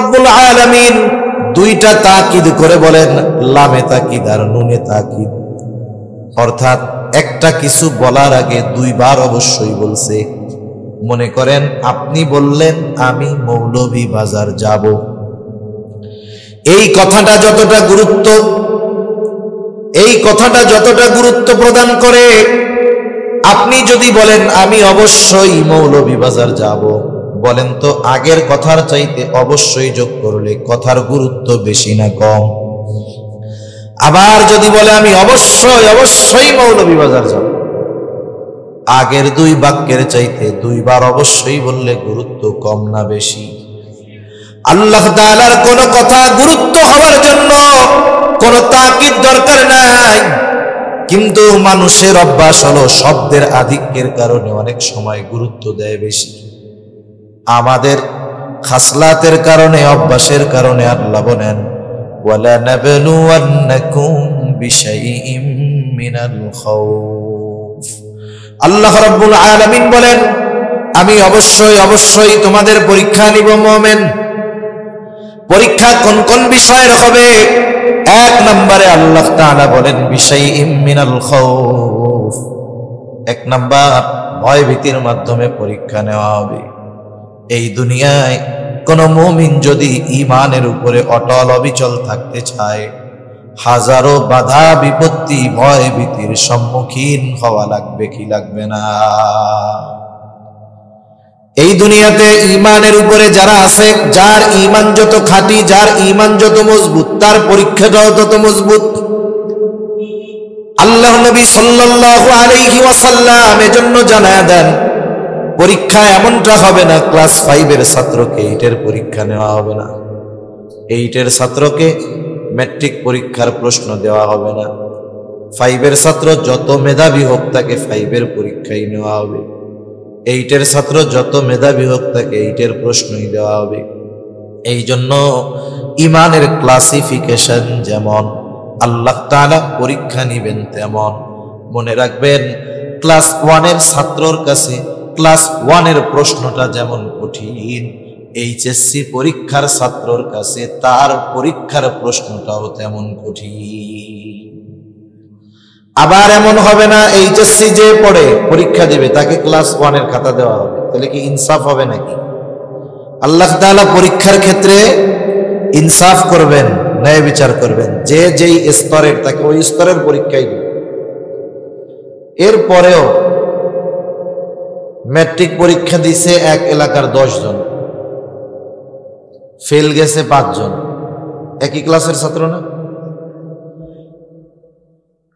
রব্বুল আলামিন দুইটা তাকিদ করে বলেন, লামে তাকিদ আর নুনে তাকিদ, অর্থাৎ একটা কিছু বলার আগে দুইবার অবশ্যই বলছে। মনে করেন আপনি বললেন আমি মৌলভীবাজার যাব, এই কথাটা যতটা গুরুত্ব প্রদান করে, আপনি যদি বলেন আমি অবশ্যই মৌলভীবাজার যাব, বলেন তো আগের কথার চাইতে অবশ্যই যোগ করলে কথার গুরুত্ব বেশি না কম? আবার যদি বলে আমি অবশ্যই মৌলভীবাজার যাব, আগের দুই বাক্যের চাইতে দুইবার অবশ্যই বললে গুরুত্ব কম না বেশি? আল্লাহ তাআলার কোন কথা গুরুত্ব হওয়ার জন্য কোন তাকিদ দরকার নাই, কিন্তু মানুষের অভ্যাস হলো শব্দের আধিক্যের কারণে অনেক সময় গুরুত্ব দেয় বেশি। আমাদের খাসলাতের কারণে, অভ্যাসের কারণে আল্লাহ বলেন ওয়ালা নাবলুওয়ান্নাকুম বিশাইইম মিনাল খাউফ। আল্লাহ রাব্বুল আলামিন বলেন আমি অবশ্যই তোমাদের পরীক্ষা নিব মুমিন। পরীক্ষা কোন কোন বিষয়ের হবে? এক নম্বরে আল্লাহ তাআলা বলেন বিশাইইম মিনাল খাউফ, এক নম্বর ভয় ভীতির মাধ্যমে পরীক্ষা নেওয়া হবে। এই দুনিয়ায় কোন মুমিন যদি ঈমানের উপরে অটল অবিচল থাকতে চায়, হাজারো বাধা বিপত্তি ভয় ভীতির সম্মুখীন হওয়া লাগবে কি লাগবে না? এই দুনিয়াতে ঈমানের উপরে যারা আছে, যার ঈমান যত খাঁটি, যার ঈমান যত মজবুত, তার পরীক্ষাটাও তত মজবুত। আল্লাহ নবী সাল্লাল্লাহু আলাইহি ওয়াসাল্লাম এজন্য জানায়া দেন পরীক্ষা এমনটা হবে না ক্লাস 5 এর ছাত্রকে 8 এর পরীক্ষা নেওয়া হবে না, 8 এর ছাত্রকে ম্যাট্রিক পরীক্ষার প্রশ্ন দেওয়া হবে না, 5 এর ছাত্র যত মেধাবী হোক তাকে 5 এর পরীক্ষাই নেওয়া হবে, 8 এর ছাত্র যত মেধাবী হোক তাকে 8 এর প্রশ্নই দেওয়া হবে। এই জন্য ইমানের ক্লাসিফিকেশন যেমন আল্লাহ তাআলা পরীক্ষা নিবেন তেমন। মনে রাখবেন ক্লাস 1 এর ছাত্রর কাছে ক্লাস 1 এর প্রশ্নটা যেমন কঠিন, এইচএসসি পরীক্ষার ছাত্রর কাছে তার পরীক্ষার প্রশ্নটাও তেমন কঠিন। আবার এমন হবে না এইচএসসি যে পড়ে পরীক্ষা দেবে তাকে ক্লাস 1 এর খাতা দেওয়া হবে, তাহলে কি ইনসাফ হবে নাকি? আল্লাহ তাআলা পরীক্ষার ক্ষেত্রে ইনসাফ করবেন, ন্যায় বিচার করবেন, যে যেই স্তরের তাকে ওই স্তরের পরীক্ষাই দিবে। এরপরেও ম্যাট্রিক পরীক্ষা দিছে এক এলাকার 10 জন, ফেল গেছে 5 জন, একই ক্লাসের ছাত্র না?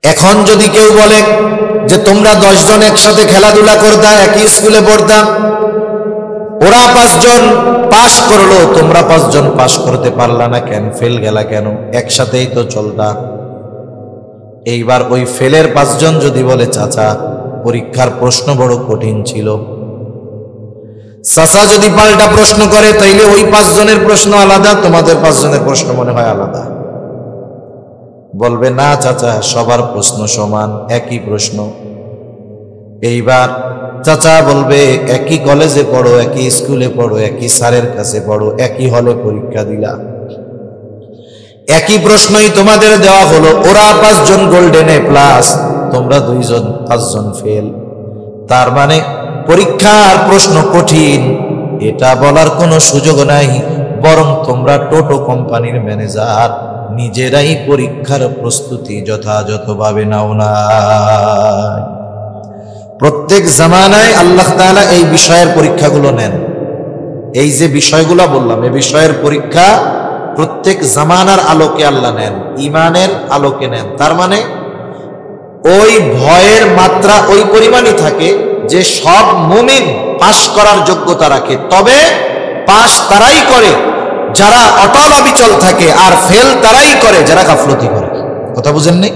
এখন যদি কেউ বলে যে তোমরা 10 জন একসাথে খেলাধুলা করতা, একই স্কুলে পড়তাম, ওরা 5 জন পাশ করলো, তোমরা 5 জন পাশ করতে পারলা না কেন, ফেল গেলা কেন? একসাথেই তো চলতা। এইবার ওই ফেলের 5 জন যদি বলে চাচা পরীক্ষার প্রশ্ন বড় কঠিন ছিল, চাচা যদি পাল্টা প্রশ্ন করে তাইলে ওই 5 জনের প্রশ্ন আলাদা, তোমাদের 5 জনের প্রশ্ন মনে হয় আলাদা। বলবে না চাচা সবার প্রশ্ন সমান, একই প্রশ্ন। এইবার চাচা বলবে একই কলেজে পড়ো, একই স্কুলে পড়ো, একই স্যারের কাছে পড়ো, একই হলে পরীক্ষা দিলা, একই প্রশ্নই তোমাদের দেওয়া হলো, ওরা 5 জন গোল্ডেন এ প্লাস, তোমরা 2 জন 5 জন ফেল। তার মানে পরীক্ষার প্রশ্ন কঠিন এটা বলার কোনো সুযোগ নাই, বরং তোমরা টোটো কোম্পানির ম্যানেজার নিজেরাই পরীক্ষার প্রস্তুতি যথাযথভাবে নাও না। প্রত্যেক জামানায় আল্লাহ তাআলা এই বিষয়ের পরীক্ষাগুলো নেন। এই যে বিষয়গুলো বললাম এই বিষয়ের পরীক্ষা প্রত্যেক জামানার আলোকে আল্লাহ নেন, ঈমানের আলোকে নেন। তার মানে ওই ভয়ের মাত্রা ওই পরিমাণই থাকে যে সব মুমিন পাশ করার যোগ্যতা রাখে, তবে পাশ তারাই করে যারা অটল অবিচল থাকে, আর ফেল তারাই করে যারা গাফলতি করে। কথা বুঝেননি?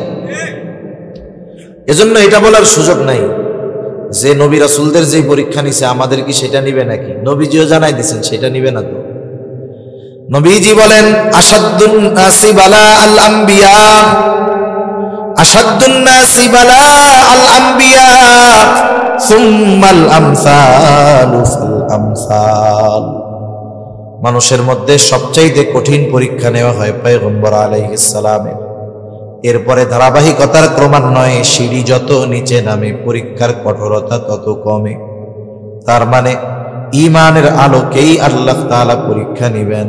এজন্য এটা বলার সুযোগ নাই যে নবী রাসূলদের যে পরীক্ষা নিছে আমাদের কি সেটা নিবে নাকি? নবীজিও জানাই দিয়েছেন সেটা নিবে না। তো নবীজি বলেন আশাদ্দুন নাসি বালা আল আম্বিয়া, আশাদ্দুন নাসি বালা আল আম্বিয়া সুম্মাল আমসালু ফাল আমসাল। মানুষের মধ্যে সবচাইতে কঠিন পরীক্ষা নেওয়া হয় পয়গম্বর আলাইহিস সালামের। এরপরে ধারাবাহিকতার ক্রমান্বয়ে সিঁড়ি যত নিচে নামে পরীক্ষার কঠোরতা তত কমে। তার মানে ঈমানের আলোকেই আল্লাহ তাআলা পরীক্ষা নেবেন।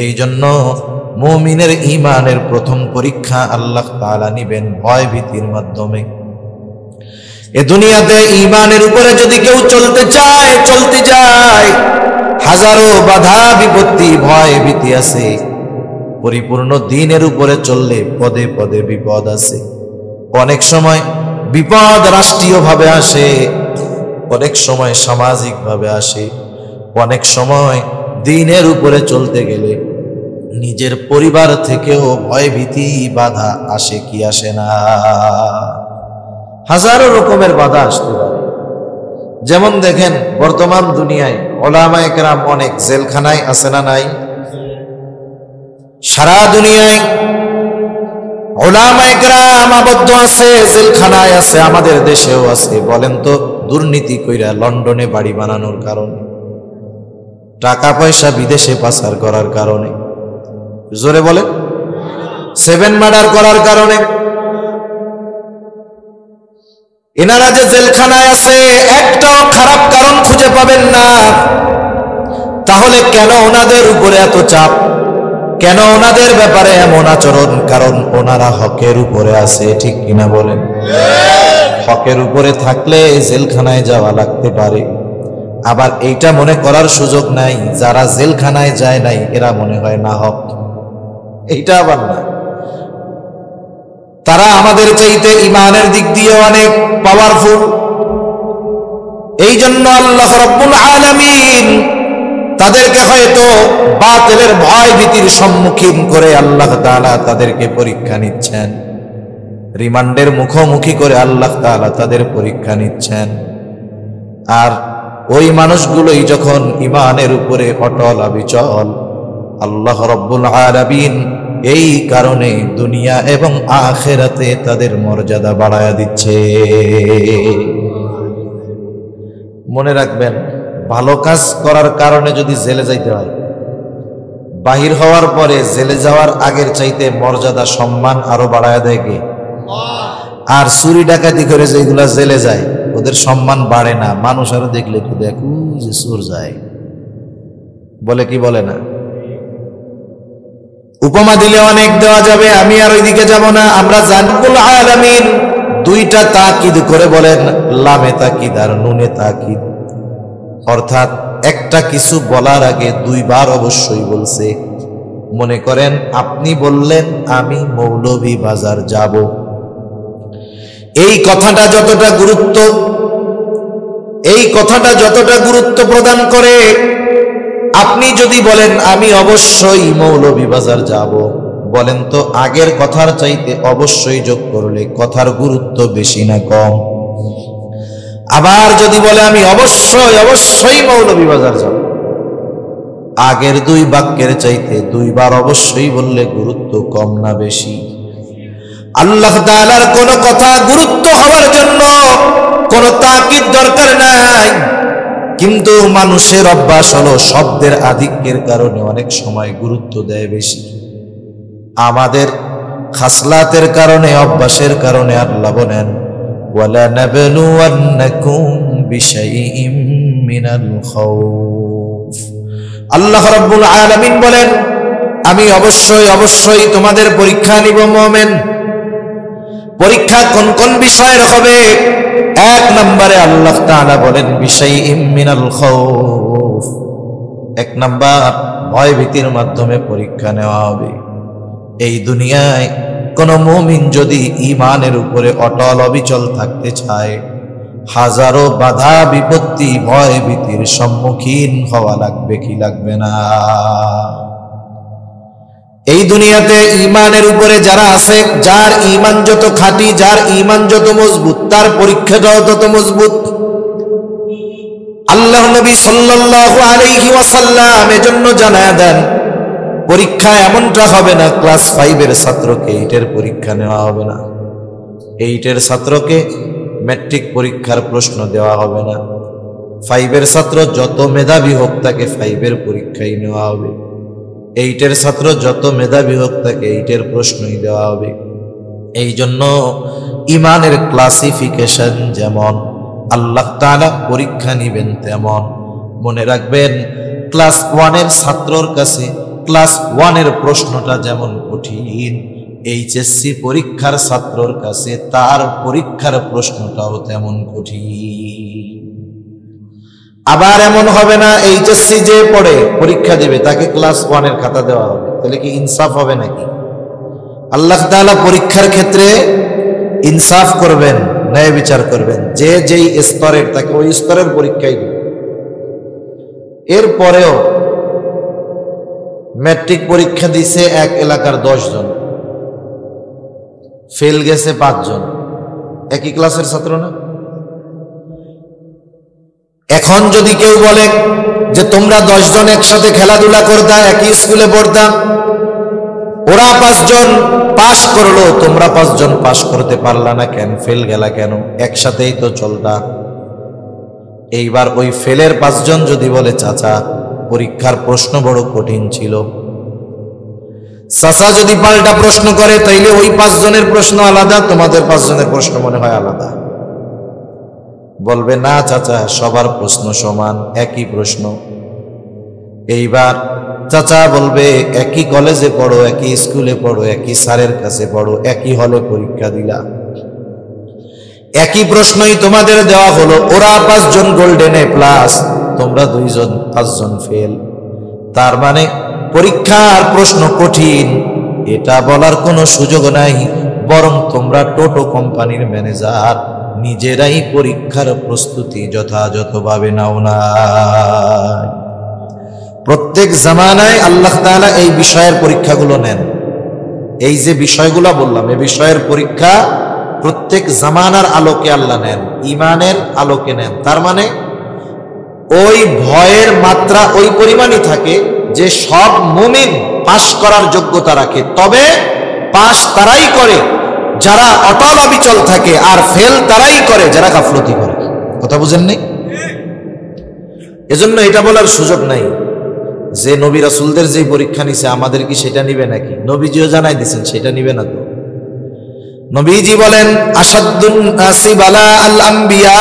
এই জন্য মুমিনের ঈমানের প্রথম পরীক্ষা আল্লাহ তাআলা নেবেন ভয় ভীতির মাধ্যমে। এ দুনিয়াতে ঈমানের উপরে যদি কেউ চলতে চায়, চলতে যায়, হাজারো বাধা বিপত্তি ভয় ভীতি আছে। পরিপূর্ণ দ্বীনের উপরে চললে পদে পদে বিপদ আছে। অনেক সময় বিপদ রাষ্ট্রীয়ভাবে আসে, অনেক সময় সামাজিকভাবে আসে, অনেক সময় দ্বীনের উপরে চলতে গেলে নিজের পরিবার থেকেও ভয় ভীতি বাধা আসে কি আসে না? হাজারো রকমের বাধা আসতে পারে। যেমন দেখেন বর্তমান দুনিয়ায় উলামায়ে কেরাম অনেক জেলখানায় আছে না নাই? সারা দুনিয়ায় উলামায়ে কেরাম আবদ্ধ আছে, জেলখানায় আছে, আমাদের দেশেও আছে। বলেন তো, দুর্নীতি কইরা লন্ডনে বাড়ি বানানোর কারণে, টাকা পয়সা বিদেশে পাচার করার কারণে, জোরে বলেন, 7 মার্ডার করার কারণে এনারা যে জেলখানায় আছে একটাও খারাপ কারণ খুঁজে পাবেন না। তাহলে কেন ওনাদের উপরে এত চাপ? কেন ওনাদের ব্যাপারে এমন আচরণ? কারণ ওনারা হকের উপরে আছে, ঠিক কিনা বলেন? হকের উপরে থাকলে জেলখানায় যাওয়া লাগতে পারে। আবার এইটা মনে করার সুযোগ নাই যারা জেলখানায় যায় নাই এরা মনে হয় না হক, এইটা আবার না। তারা আমাদের চাইতে ঈমানের দিক দিয়ে অনেক পাওয়ারফুল। এই জন্য আল্লাহ রাব্বুল আলামিন তাদেরকে হয়তো বাতিলের ভয় ভীতির সম্মুখীন করে আল্লাহ তাআলা তাদেরকে পরীক্ষা নিচ্ছেন, রিমান্ডের মুখোমুখি করে আল্লাহ তাআলা তাদের পরীক্ষা নিচ্ছেন। আর ওই মানুষগুলোই যখন ঈমানের উপরে অটল অবিচল, আল্লাহ রাব্বুল আলামিন এই কারণে দুনিয়া এবং আখিরাতে তাদের মর্যাদা বাড়ায়া দিচ্ছে। মনে রাখবেন, ভালো কাজ করার কারণে যদি জেলে যাইতে হয়, বাহির হওয়ার পরে জেলে যাওয়ার আগের চাইতে মর্যাদা সম্মান আরো বাড়ায়া দেয় কে? আর চুরি ডাকাতি করে যেগুলা জেলে যায় ওদের সম্মান বাড়ে না। মানুষ আরো দেখলে কি দেখু যে চোর যায়, বলে কি বলে না? উপমা দিলে অনেক দেওয়া যাবে, আমি আর ওইদিকে যাব না। আমরা জানবুল আলামিন দুইটা তাকিদ করে বলেন, লামে তাকিদ আর নুনে তাকিদ, অর্থাৎ একটা কিছু বলার আগে দুইবার অবশ্যই বলছে। মনে করেন আপনি বললেন আমি মৌলভী বাজার যাব, এই কথাটা যতটা গুরুত্ব প্রদান করে, আপনি যদি বলেন আমি অবশ্যই মৌলভী বাজার যাব, বলেন তো আগের কথার চাইতে অবশ্যই যোগ করলে কথার গুরুত্ব বেশি না কম? আবার যদি বলে আমি অবশ্যই মৌলভী বাজার যাব, আগের দুই বাক্যের চাইতে দুইবার অবশ্যই বললে গুরুত্ব কম না বেশি? আল্লাহ তাআলার কোন কথা গুরুত্ব হওয়ার জন্য কোন তাকিদ দরকার নাই, কিন্তু মানুষের অভ্যাস হলো শব্দের আধিক্যের কারণে অনেক সময় গুরুত্ব দেয় বেশি। আমাদের খাসলাতের কারণে, অভ্যাসের কারণে আল্লাহ বলেন ওয়ালানাবলুওয়ান্নাকুম বিশাইইম মিনাল খাউফ। আল্লাহ রাব্বুল আলামিন বলেন আমি অবশ্যই তোমাদের পরীক্ষা নিব মুমিন। পরীক্ষা কোন কোন বিষয়ের হবে? এক নম্বরে আল্লাহ তাআলা বলেন বিশাইইম মিনাল খাউফ, এক নাম্বার ভয় ভীতির মাধ্যমে পরীক্ষা নেওয়া হবে। এই দুনিয়ায় কোন মুমিন যদি ঈমানের উপরে অটল অবিচল থাকতে চায়, হাজারো বাধা বিপত্তি ভয় ভীতির সম্মুখীন হওয়া লাগবে কি লাগবে না? এই দুনিয়াতে ঈমানের উপরে যারা আছে, যার ঈমান যত খাঁটি, যার ঈমান যত মজবুত, তার পরীক্ষাটাও তত মজবুত। আল্লাহ নবী সাল্লাল্লাহু আলাইহি ওয়াসাল্লাম এজন্য জানায়া দেন পরীক্ষা এমনটা হবে না ক্লাস 5 এর ছাত্রকে 8 এর পরীক্ষা নেওয়া হবে না, 8 এর ছাত্রকে ম্যাট্রিক পরীক্ষার প্রশ্ন দেওয়া হবে না। ফাইভের ছাত্র যত মেধাবী হোক তাকে ফাইভের পরীক্ষাই নেওয়া হবে, 8-এর ছাত্র যত মেধাবী হোক তাকে 8-এর প্রশ্নই দেওয়া হবে। এই জন্য ইমানের ক্লাসিফিকেশন যেমন আল্লাহ তাআলা পরীক্ষা নিবেন তেমন। মনে রাখবেন, ক্লাস 1-এর ছাত্রর কাছে ক্লাস 1-এর প্রশ্নটা যেমন কঠিন, এইচএসসি পরীক্ষার ছাত্রর কাছে তার পরীক্ষার প্রশ্নটাও তেমন কঠিন। আবার এমন হবে না এইচএসসি যে পড়ে পরীক্ষা দিবে তাকে ক্লাস 1-এর খাতা দেওয়া হবে, তাহলে কি ইনসাফ হবে নাকি? আল্লাহ তাআলা পরীক্ষার ক্ষেত্রে ইনসাফ করবেন, ন্যায় বিচার করবেন, যে যেই স্তরের তাকে ওই স্তরের পরীক্ষাই দিবে। এরপরেও ম্যাট্রিক পরীক্ষা দিছে এক এলাকার 10 জন, ফেল গেছে 5 জন, একই ক্লাসের ছাত্র না? এখন যদি কেউ বলে যে তোমরা 10 জন একসাথে খেলাধুলা করতা, একই স্কুলে পড়তাম, ওরা 5 জন পাশ করলো, তোমরা 5 জন পাশ করতে পারলা না কেন, ফেল গেলা কেন? একসাথেই তো চলতা। এইবার ওই ফেলের 5 জন যদি বলে চাচা পরীক্ষার প্রশ্ন বড় কঠিন ছিল, চাচা যদি পাল্টা প্রশ্ন করে তাইলে ওই 5 জনের প্রশ্ন আলাদা, তোমাদের 5 জনের প্রশ্ন মনে হয় আলাদা। বলবে না চাচা সবার প্রশ্ন সমান, একই প্রশ্ন। এইবার চাচা বলবে একই কলেজে পড়ো, একই স্কুলে পড়ো, একই স্যারের কাছে পড়ো, একই হলে পরীক্ষা দিলা, একই প্রশ্নই তোমাদের দেওয়া হলো, ওরা 5 জন গোল্ডেন এ প্লাস, তোমরা 2 জন 5 জন ফেল। তার মানে পরীক্ষার প্রশ্ন কঠিন এটা বলার কোনো সুযোগ নাই, বরং তোমরা টোটো কোম্পানির ম্যানেজার, নিজেরাই পরীক্ষার প্রস্তুতি যথাযথভাবে নাও না। প্রত্যেক জামানায় আল্লাহ তাআলা এই বিষয়ের পরীক্ষাগুলো নেন। এই যে বিষয়গুলো বললাম, এই বিষয়ের পরীক্ষা প্রত্যেক জামানার আলোকে আল্লাহ নেন, ইমানের আলোকে নেন। তার মানে ওই ভয়ের মাত্রা ওই পরিমাণই থাকে যে সব মুমিন পাশ করার যোগ্যতা রাখে, তবে পাশ তারাই করে যারা অটল অবিচল থাকে, আর ফেল তারাই করে যারা গাফলতি করে। কথা বুঝেন নাই? এজন্য এটা বলার সুযোগ নাই যে নবী রাসূলদের যে পরীক্ষা নিছে আমাদের কি সেটা নিবে নাকি? নবীজিও জানাই দিয়েছেন সেটা নিবে না। তো নবীজি বলেন আশাদ্দুন নাসি বালা আল আম্বিয়া,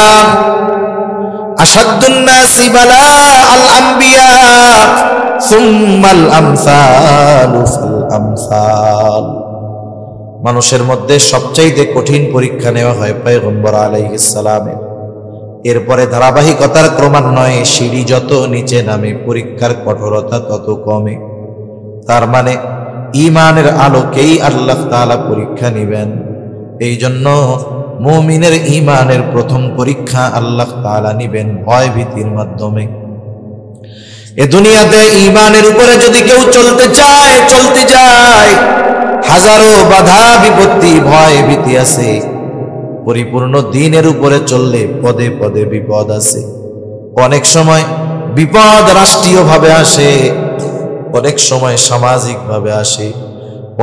আশাদ্দুন নাসি বালা আল আম্বিয়া সুম্মাল আমসালু ফাল আমসাল। মানুষের মধ্যে সবচাইতে কঠিন পরীক্ষা নেওয়া হয় পয়গম্বর আলাইহিস সালামের। এরপরে ধারাবাহিকতার ক্রমান্বয়ে সিঁড়ি যত নিচে নামে পরীক্ষার কঠোরতা তত কমে। তার মানে ঈমানের আলোকেই আল্লাহ তাআলা পরীক্ষা নেবেন। এই জন্য মুমিনের ঈমানের প্রথম পরীক্ষা আল্লাহ তাআলা নেবেন ভয় ভীতির মাধ্যমে। এ দুনিয়াতে ঈমানের উপরে যদি কেউ চলতে যায়, হাজারো বাধা বিপত্তি ভয় ভীতি আছে। পরিপূর্ণ দ্বীনের উপরে চললে পদে পদে বিপদ আছে। অনেক সময় বিপদ রাষ্ট্রীয়ভাবে আসে, অনেক সময় সামাজিকভাবে আসে,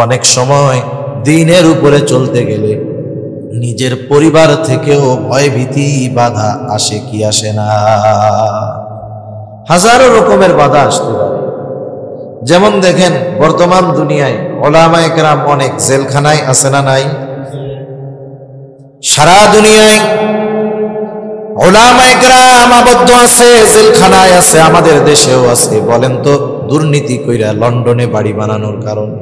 অনেক সময় দ্বীনের উপরে চলতে গেলে নিজের পরিবার থেকেও ভয় ভীতি বাধা আসে কি আসে না? হাজারো রকমের বাধা আসতে পারে। যেমন দেখেন বর্তমান দুনিয়ায় উলামায়ে কেরাম অনেক জেলখানায় আছে না নাই? সারা দুনিয়ায় উলামায়ে কেরাম আবদ্ধ আছে, জেলখানায় আছে, আমাদের দেশেও আছে। বলেন তো দুর্নীতি কইরা লন্ডনে বাড়ি বানানোর কারণে,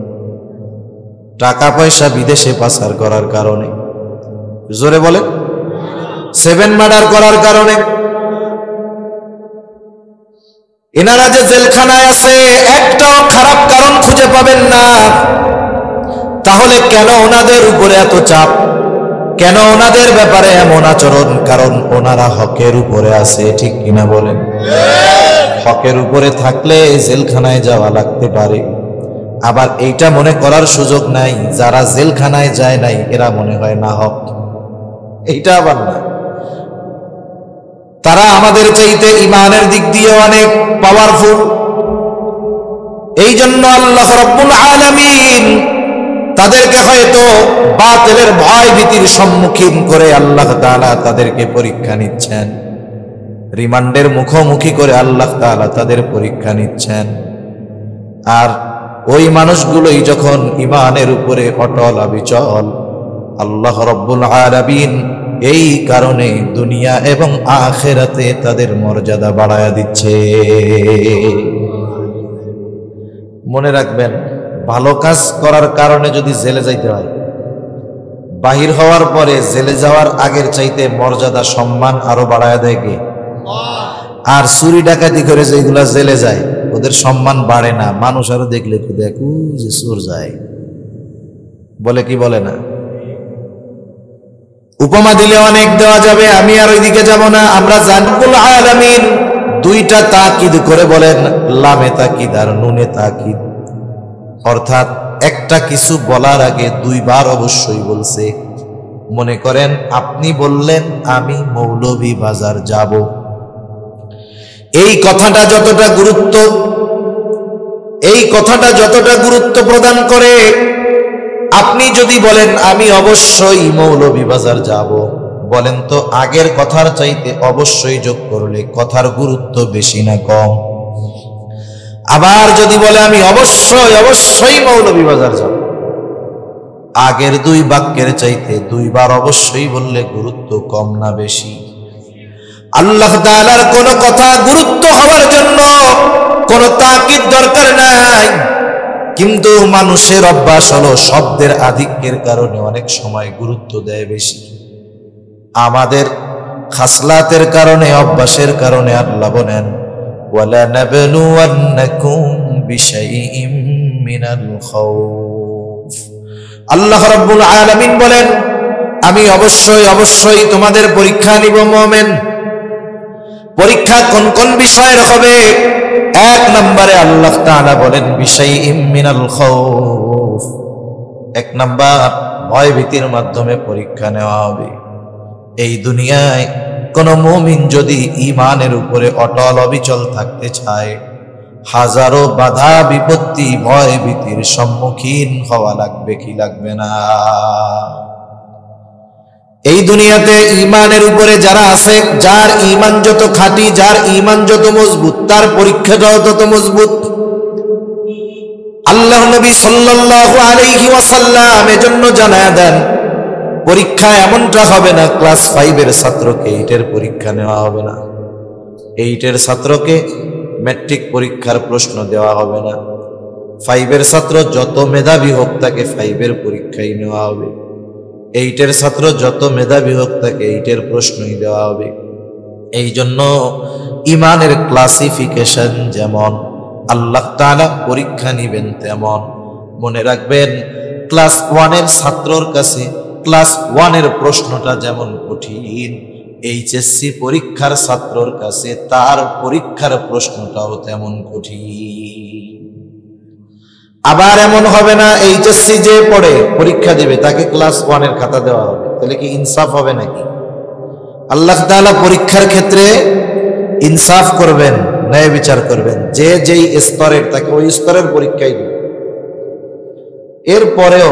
টাকা পয়সা বিদেশে পাচার করার কারণে, জোরে বলেন, 7 মার্ডার করার কারণে। এনারা যে জেলখানায় আছে একটাও খারাপ কারণ খুঁজে পাবেন না। তাহলে কেন ওনাদের উপরে এত চাপ, কেন ওনাদের ব্যাপারে এমন আচরণ? কারণ ওনারা হকের উপরে আছে, ঠিক কিনা বলেন? হকের উপরে থাকলে জেলখানায় যাওয়া লাগতে পারে। আবার এইটা মনে করার সুযোগ নাই যারা জেলখানায় যায় নাই এরা মনে হয় না হক, এইটা আবার না। তারা আমাদের চাইতে ঈমানের দিক দিয়ে অনেক পাওয়ারফুল। এই জন্য আল্লাহ রাব্বুল আলামিন তাদেরকে হয়তো বাতিলের ভয় ভীতির সম্মুখীন করে আল্লাহ তাআলা তাদেরকে পরীক্ষা নিচ্ছেন। রিমান্ডের মুখোমুখি করে আল্লাহ তাআলা তাদের পরীক্ষা নিচ্ছেন। আর ওই মানুষগুলোই যখন ঈমানের উপরে অটল অবিচল, আল্লাহ রাব্বুল আলামিন এই কারণে দুনিয়া এবং আখিরাতে তাদের মর্যাদা বাড়ায়া দিচ্ছে। মনে রাখবেন, ভালো কাজ করার কারণে যদি জেলে যাইতে হয়, বাহির হওয়ার পরে জেলে যাওয়ার আগের চাইতে মর্যাদা সম্মান আরো বাড়ায়া দেয় কে? আর চুরি ডাকাতি করে যেগুলা জেলে যায় ওদের সম্মান বাড়ে না। মানুষ আরো দেখলে কি দেখু যে চোর যায় বলে, কি বলে না? উপমা দিলে অনেক দেওয়া যাবে, আমি আর ওইদিকে যাব না। আমরা জানবুল আলামিন দুইটা তাকিদ করে বলেন, লামে তাকিদ আর নুনে তাকিদ, অর্থাৎ একটা কিছু বলার আগে দুইবার অবশ্যই বলছে। মনে করেন আপনি বললেন আমি মৌলভীবাজার যাব, এই কথাটা যতটা গুরুত্ব প্রদান করে, আপনি যদি বলেন আমি অবশ্যই মৌলভীবাজার যাব, বলেন তো আগের কথার চাইতে অবশ্যই যোগ করলে কথার গুরুত্ব বেশি না কম? আবার যদি বলে আমি অবশ্যই মৌলভীবাজার যাব, আগের দুই বাক্যের চাইতে দুইবার অবশ্যই বললে গুরুত্ব কম না বেশি? আল্লাহ তাআলার কোন কথা গুরুত্ব হওয়ার জন্য কোন তাকিদ দরকার নাই, কিন্তু মানুষের অভ্যাস হলো শব্দের আধিক্যের কারণে অনেক সময় গুরুত্ব দেয় বেশি। আমাদের খাসলাতের কারণে, অভ্যাসের কারণে আল্লাহ বলেন ওয়ালা নাবলুওয়ান্নাকুম বিশাইইম মিনাল খাউফ। আল্লাহ রাব্বুল আলামিন বলেন আমি অবশ্যই তোমাদের পরীক্ষা নিব মুমিন। পরীক্ষা কোন কোন বিষয়ের হবে? এক নম্বরে আল্লাহ তাআলা বলেন বিশাইইম মিনাল খাউফ, এক নাম্বার ভয় ভীতির মাধ্যমে পরীক্ষা নেওয়া হবে। এই দুনিয়ায় কোন মুমিন যদি ঈমানের উপরে অটল অবিচল থাকতে চায়, হাজারো বাধা বিপত্তি ভয় ভীতির সম্মুখীন হওয়া লাগবে কি লাগবে না? এই দুনিয়াতে ঈমানের উপরে যারা আছে, যার ঈমান যত খাঁটি, যার ঈমান যত মজবুত, তার পরীক্ষাটাও তত মজবুত। আল্লাহ নবী সাল্লাল্লাহু আলাইহি ওয়াসাল্লাম এজন্য জানায়া দেন, পরীক্ষা এমনটা হবে না ক্লাস 5 এর ছাত্রকে 8 এর পরীক্ষা নেওয়া হবে না, 8 এর ছাত্রকে ম্যাট্রিক পরীক্ষার প্রশ্ন দেওয়া হবে না, 5 এর ছাত্র যত মেধাবী হোক তাকে 5 এর পরীক্ষাই নেওয়া হবে, 8 এর ছাত্র যত মেধাবী হোক তাকে 8 এর প্রশ্নই দেওয়া হবে। এই জন্য ঈমানের ক্লাসিফিকেশন যেমন আল্লাহ তাআলা পরীক্ষা নিবেন তেমন। মনে রাখবেন, ক্লাস 1 এর ছাত্রর কাছে ক্লাস 1 এর প্রশ্নটা যেমন কঠিন, এইচএসসি পরীক্ষার ছাত্রর কাছে তার পরীক্ষার প্রশ্নটাও তেমন কঠিন। আবার এমন হবে না এইচএসসি যে পড়ে পরীক্ষা দিবে তাকে ক্লাস 1 এর খাতা দেওয়া হবে, তাহলে কি ইনসাফ হবে নাকি? আল্লাহ তাআলা পরীক্ষার ক্ষেত্রে ইনসাফ করবেন, ন্যায় বিচার করবেন, যে যেই স্তরের তাকে ওই স্তরের পরীক্ষাই দিবে। এরপরেও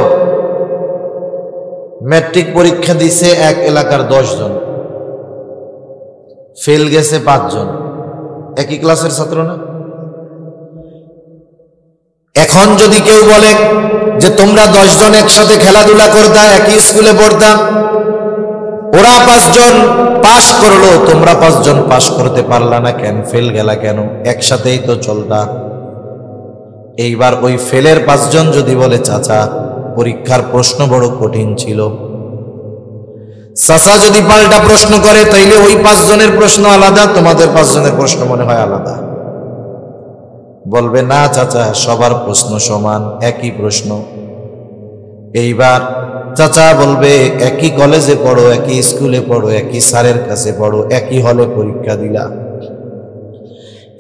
ম্যাট্রিক পরীক্ষা দিছে এক এলাকার 10 জন, ফেল গেছে 5 জন, একই ক্লাসের ছাত্র না? এখন যদি কেউ বলে যে তোমরা 10 জন একসাথে খেলাধুলা করতা, একই স্কুলে পড়তাম, ওরা 5 জন পাস করলো, তোমরা 5 জন পাস করতে পারলা না কেন? ফেল গেলা কেন? একসাথেই তো চলতা। এইবার ওই ফেলের 5 জন যদি বলে চাচা পরীক্ষার প্রশ্ন বড় কঠিন ছিল, চাচা যদি পাল্টা প্রশ্ন করে তাইলে ওই 5 জনের প্রশ্ন আলাদা, তোমাদের 5 জনের প্রশ্ন মনে হয় আলাদা। বলবে না চাচা সবার প্রশ্ন সমান, একই প্রশ্ন। এইবার চাচা বলবে একই কলেজে পড়ো, একই স্কুলে পড়ো, একই স্যারের কাছে পড়ো, একই হলে পরীক্ষা দিলা,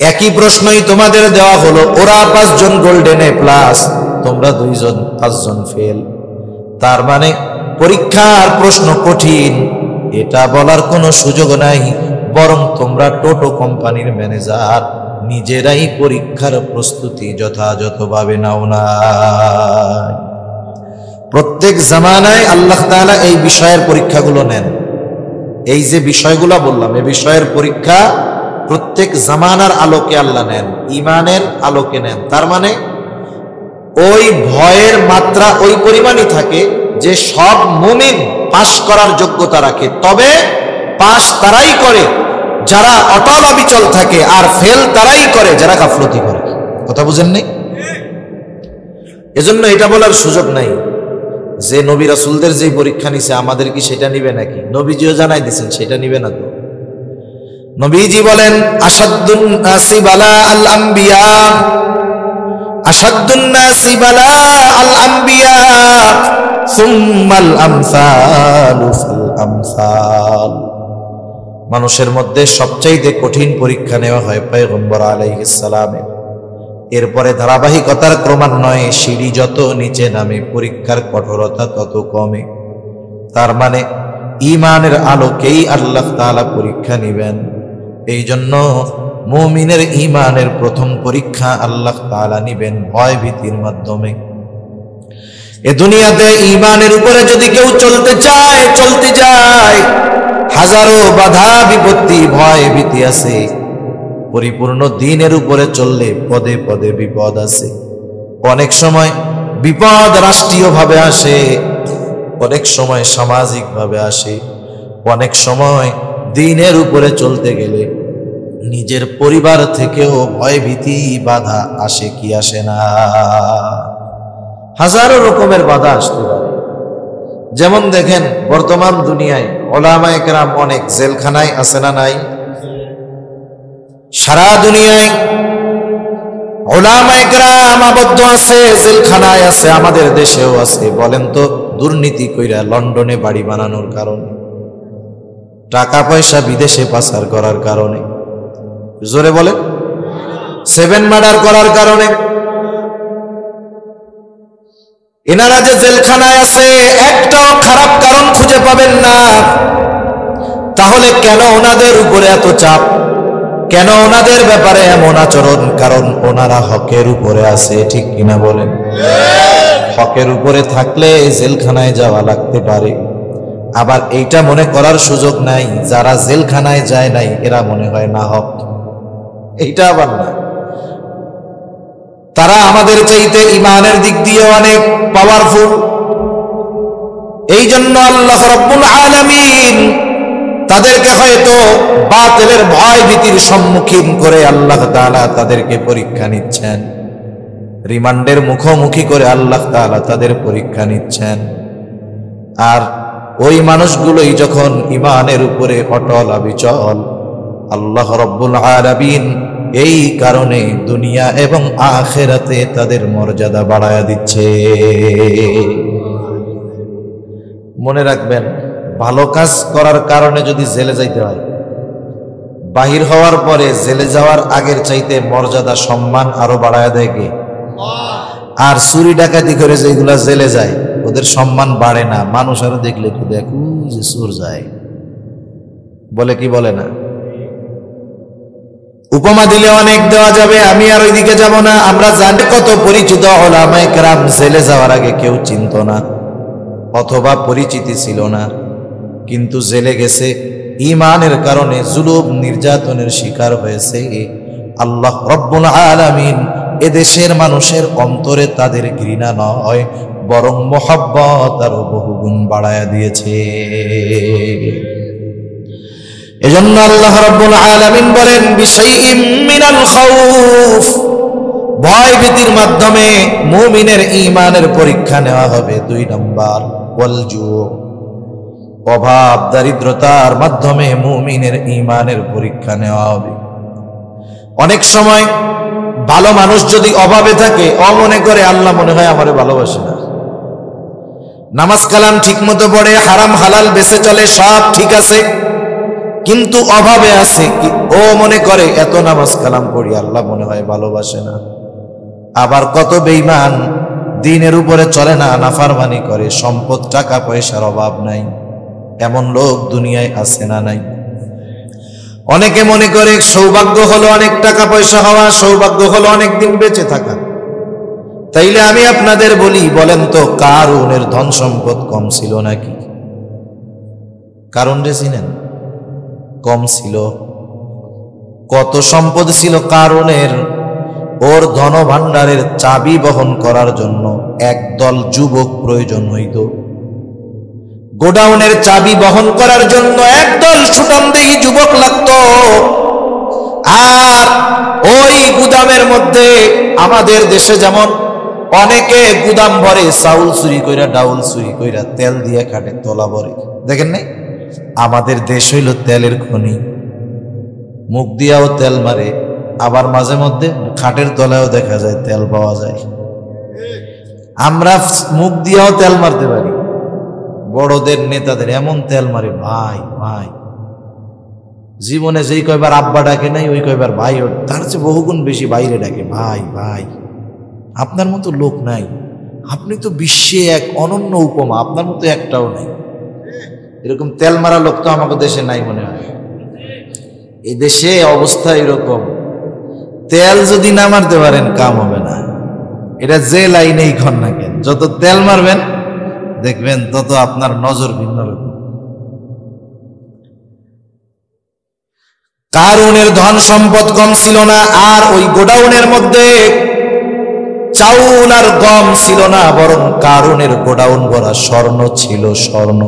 একই প্রশ্নই তোমাদের দেওয়া হলো, ওরা 5 জন গোল্ডেন এ প্লাস, তোমরা 2 জন 5 জন ফেল। তার মানে পরীক্ষার প্রশ্ন কঠিন এটা বলার কোনো সুযোগ নাই, বরং তোমরা টোটো কোম্পানির ম্যানেজার নিজেরাই পরীক্ষার প্রস্তুতি যথাযথভাবে নাও না। প্রত্যেক জামানায় আল্লাহ তাআলা এই বিষয়ের পরীক্ষাগুলো নেন। এই যে বিষয়গুলো বললাম, এই বিষয়ের পরীক্ষা প্রত্যেক জামানার আলোকে আল্লাহ নেন, ইমানের আলোকে নেন। তার মানে ওই ভয়ের মাত্রা ওই পরিমাণই থাকে যে সব মুমিন পাশ করার যোগ্যতা রাখে, তবে পাশ তারাই করে যারা অটল অবিচল থাকে, আর ফেল তারাই করে যারা গাফলতি করে। কথা বুঝেন নাই? এজন্য এটা বলার সুযোগ নাই যে নবী রাসূলদের যে পরীক্ষা নিছে আমাদের কি সেটা নিবে নাকি? নবীজিও জানাই দিয়েছেন সেটা নিবে না। তো নবীজি বলেন আশাদ্দুন নাসি বালা আল আম্বিয়া, আশাদ্দুন নাসি বালা আল আম্বিয়া সুম্মাল আমসালু ফাল আমসাল। মানুষের মধ্যে সবচাইতে কঠিন পরীক্ষা নেওয়া হয় পয়গম্বর আলাইহিস সালামের। এরপরে ধারাবাহিকতার ক্রমান্বয়ে সিঁড়ি যত নিচে নামে পরীক্ষার কঠোরতা তত কমে। তার মানে ঈমানের আলোকেই আল্লাহ তাআলা পরীক্ষা নেবেন। এই জন্য মুমিনের ঈমানের প্রথম পরীক্ষা আল্লাহ তাআলা নেবেন ভয় ভীতির মাধ্যমে। এ দুনিয়াতে ঈমানের উপরে যদি কেউ চলতে চায়, চলতে যায়, হাজারো বাধা বিপত্তি ভয় ভীতি আছে। পরিপূর্ণ দ্বীনের উপরে চললে পদে পদে বিপদ আছে। অনেক সময় বিপদ রাষ্ট্রীয়ভাবে আসে, অনেক সময় সামাজিকভাবে আসে, অনেক সময় দ্বীনের উপরে চলতে গেলে নিজের পরিবার থেকেও ভয় ভীতি বাধা আসে কি আসে না? হাজারো রকমের বাধা আসতে পারে। যেমন দেখেন বর্তমান দুনিয়ায় উলামায়ে কেরাম অনেক জেলখানায় আছে না নাই? সারা দুনিয়ায় উলামায়ে কেরাম আবদ্ধ আছে, জেলখানায় আছে, আমাদের দেশেও আছে। বলেন তো দুর্নীতি কইরা লন্ডনে বাড়ি বানানোর কারণে, টাকা পয়সা বিদেশে পাচার করার কারণে, জোরে বলেন, 7 মার্ডার করার কারণে এনারা যে জেলখানায় আছে একটাও খারাপ কারণ খুঁজে পাবেন না। তাহলে কেন ওনাদের উপরে এত চাপ? কেন ওনাদের ব্যাপারে এমন আচরণ? কারণ ওনারা হকের উপরে আছে, ঠিক কিনা বলেন? হকের উপরে থাকলে জেলখানায় যাওয়া লাগতে পারে। আবার এইটা মনে করার সুযোগ নাই যারা জেলখানায় যায় নাই এরা মনে হয় না হক, এইটা আবার না। তারা আমাদের চাইতে ঈমানের দিক দিয়ে অনেক পাওয়ারফুল। এই জন্য আল্লাহ রাব্বুল আলামিন তাদেরকে হয়তো বাতিলের ভয় ভীতির সম্মুখীন করে আল্লাহ তাআলা তাদেরকে পরীক্ষা নিচ্ছেন, রিমান্ডের মুখোমুখি করে আল্লাহ তাআলা তাদের পরীক্ষা নিচ্ছেন। আর ওই মানুষগুলোই যখন ঈমানের উপরে অটল অবিচল, আল্লাহ রাব্বুল আলামিন এই কারণে দুনিয়া এবং আখিরাতে তাদের মর্যাদা বাড়ায়া দিচ্ছে। মনে রাখবেন, ভালো কাজ করার কারণে যদি জেলে যাইতে হয়, বাহির হওয়ার পরে জেলে যাওয়ার আগের চাইতে মর্যাদা সম্মান আরো বাড়ায়া দেয় কে? আর চুরি ডাকাতি করে যেগুলা জেলে যায় ওদের সম্মান বাড়ে না। মানুষ আরো দেখলে কি দেখু যে চোর যায়, বলে কি বলে না? উপমা দিলে অনেক দেওয়া যাবে, আমি আর ওইদিকে যাব না। আমরা জানি কত পরিচিত উলামায়ে কেরাম জেলে যাওয়ার আগে কেউ চিনত না অথবা পরিচিতি ছিল না, কিন্তু জেলে গেছে ঈমানের কারণে, জুলুম নির্যাতনের শিকার হয়েছে। আল্লাহ রাব্বুল আলামিন এদেশের মানুষের অন্তরে তাদের ঘৃণা নয় বরং মহব্বত আরো বহুগুণ বাড়ায়া দিয়েছে। এজন্য আল্লাহ রাব্বুল আলামিন বলেন বিশাইইম মিনাল খাউফ, ভয় ভীতির মাধ্যমে মুমিনের ঈমানের পরীক্ষা নেওয়া হবে। 2 নাম্বার ওয়াল জু, অভাব দারিদ্রতার মাধ্যমে মুমিনের ঈমানের পরীক্ষা নেওয়া হবে। অনেক সময় ভালো মানুষ যদি অভাবে থাকে মনে করে আল্লাহ মনে হয় আমারে ভালোবাসে না, নামাজ কালাম ঠিক মতো পড়ে, হারাম হালাল বেঁচে চলে, সব ঠিক আছে, কিন্তু অভাবে আছে, ও মনে করে এত নামাজ কালাম পড়ি আল্লাহ মনে হয় ভালোবাসে না। আবার কত বেঈমান দ্বীনের উপরে চলে না, নাফরমানি করে, সম্পদ টাকা পয়সার অভাব নাই, এমন লোক দুনিয়ায় আছে না নাই? অনেকে মনে করে সৌভাগ্য হলো অনেক টাকা পয়সা হওয়া, সৌভাগ্য হলো অনেক দিন বেঁচে থাকা। তাইলে আমি আপনাদের বলি, বলেন তো কারুনের ধন সম্পদ কম ছিল নাকি? কারুন রে চিনেন? কম ছিল। কত সম্পদ ছিল কারুনের, ওর ধন ভাণ্ডারের চাবি বহন করার জন্য একদল যুবক প্রয়োজন হইত। গোডাউনের চাবি বহন করার জন্য একদল সুঠামদেহী যুবক লাগত। আর ওই গুদামের মধ্যে আমাদের দেশে যেমন অনেকে গুদাম ভরে চাউল চুরি কইরা, ডাউল চুরি কইরা, তেল দিয়ে খাটে, তলা ভরে, দেখেন নাই? আমাদের দেশ হইল তেলের খনি। মুখ দিয়াও তেল মারে, আবার মাঝে মধ্যে খাটের তলায়ও দেখা যায় তেল পাওয়া যায়। আমরা মুখ দিয়াও তেল মারতে পারি, বড়দের নেতাদের এমন তেল মারে, ভাই ভাই। জীবনে যেই কয়বার আব্বা ডাকে নাই, ওই কয়বার ভাই, তার চেয়ে বহুগুণ বেশি বাইরে ডাকে, ভাই ভাই। আপনার মতো লোক নাই, আপনি তো বিশ্বে এক অনন্য উপমা, আপনার মতো একটাও নাই। এরকম তেল মারা লোক তো আমাদের দেশে নাই মনে হয়। এই দেশে অবস্থা এরকম, তেল যদি না মারতে পারেন কাম হবে না। এটা যে লাইনেই খন না কেন, যত তেল মারবেন দেখবেন তত আপনার নজর ভিন্ন রকম। কারুনের ধন সম্পদ কম ছিল না, আর ওই গোডাউনের মধ্যে চাউল আর গম ছিল না, বরং কারুনের গোডাউন ভরা স্বর্ণ ছিল, স্বর্ণ।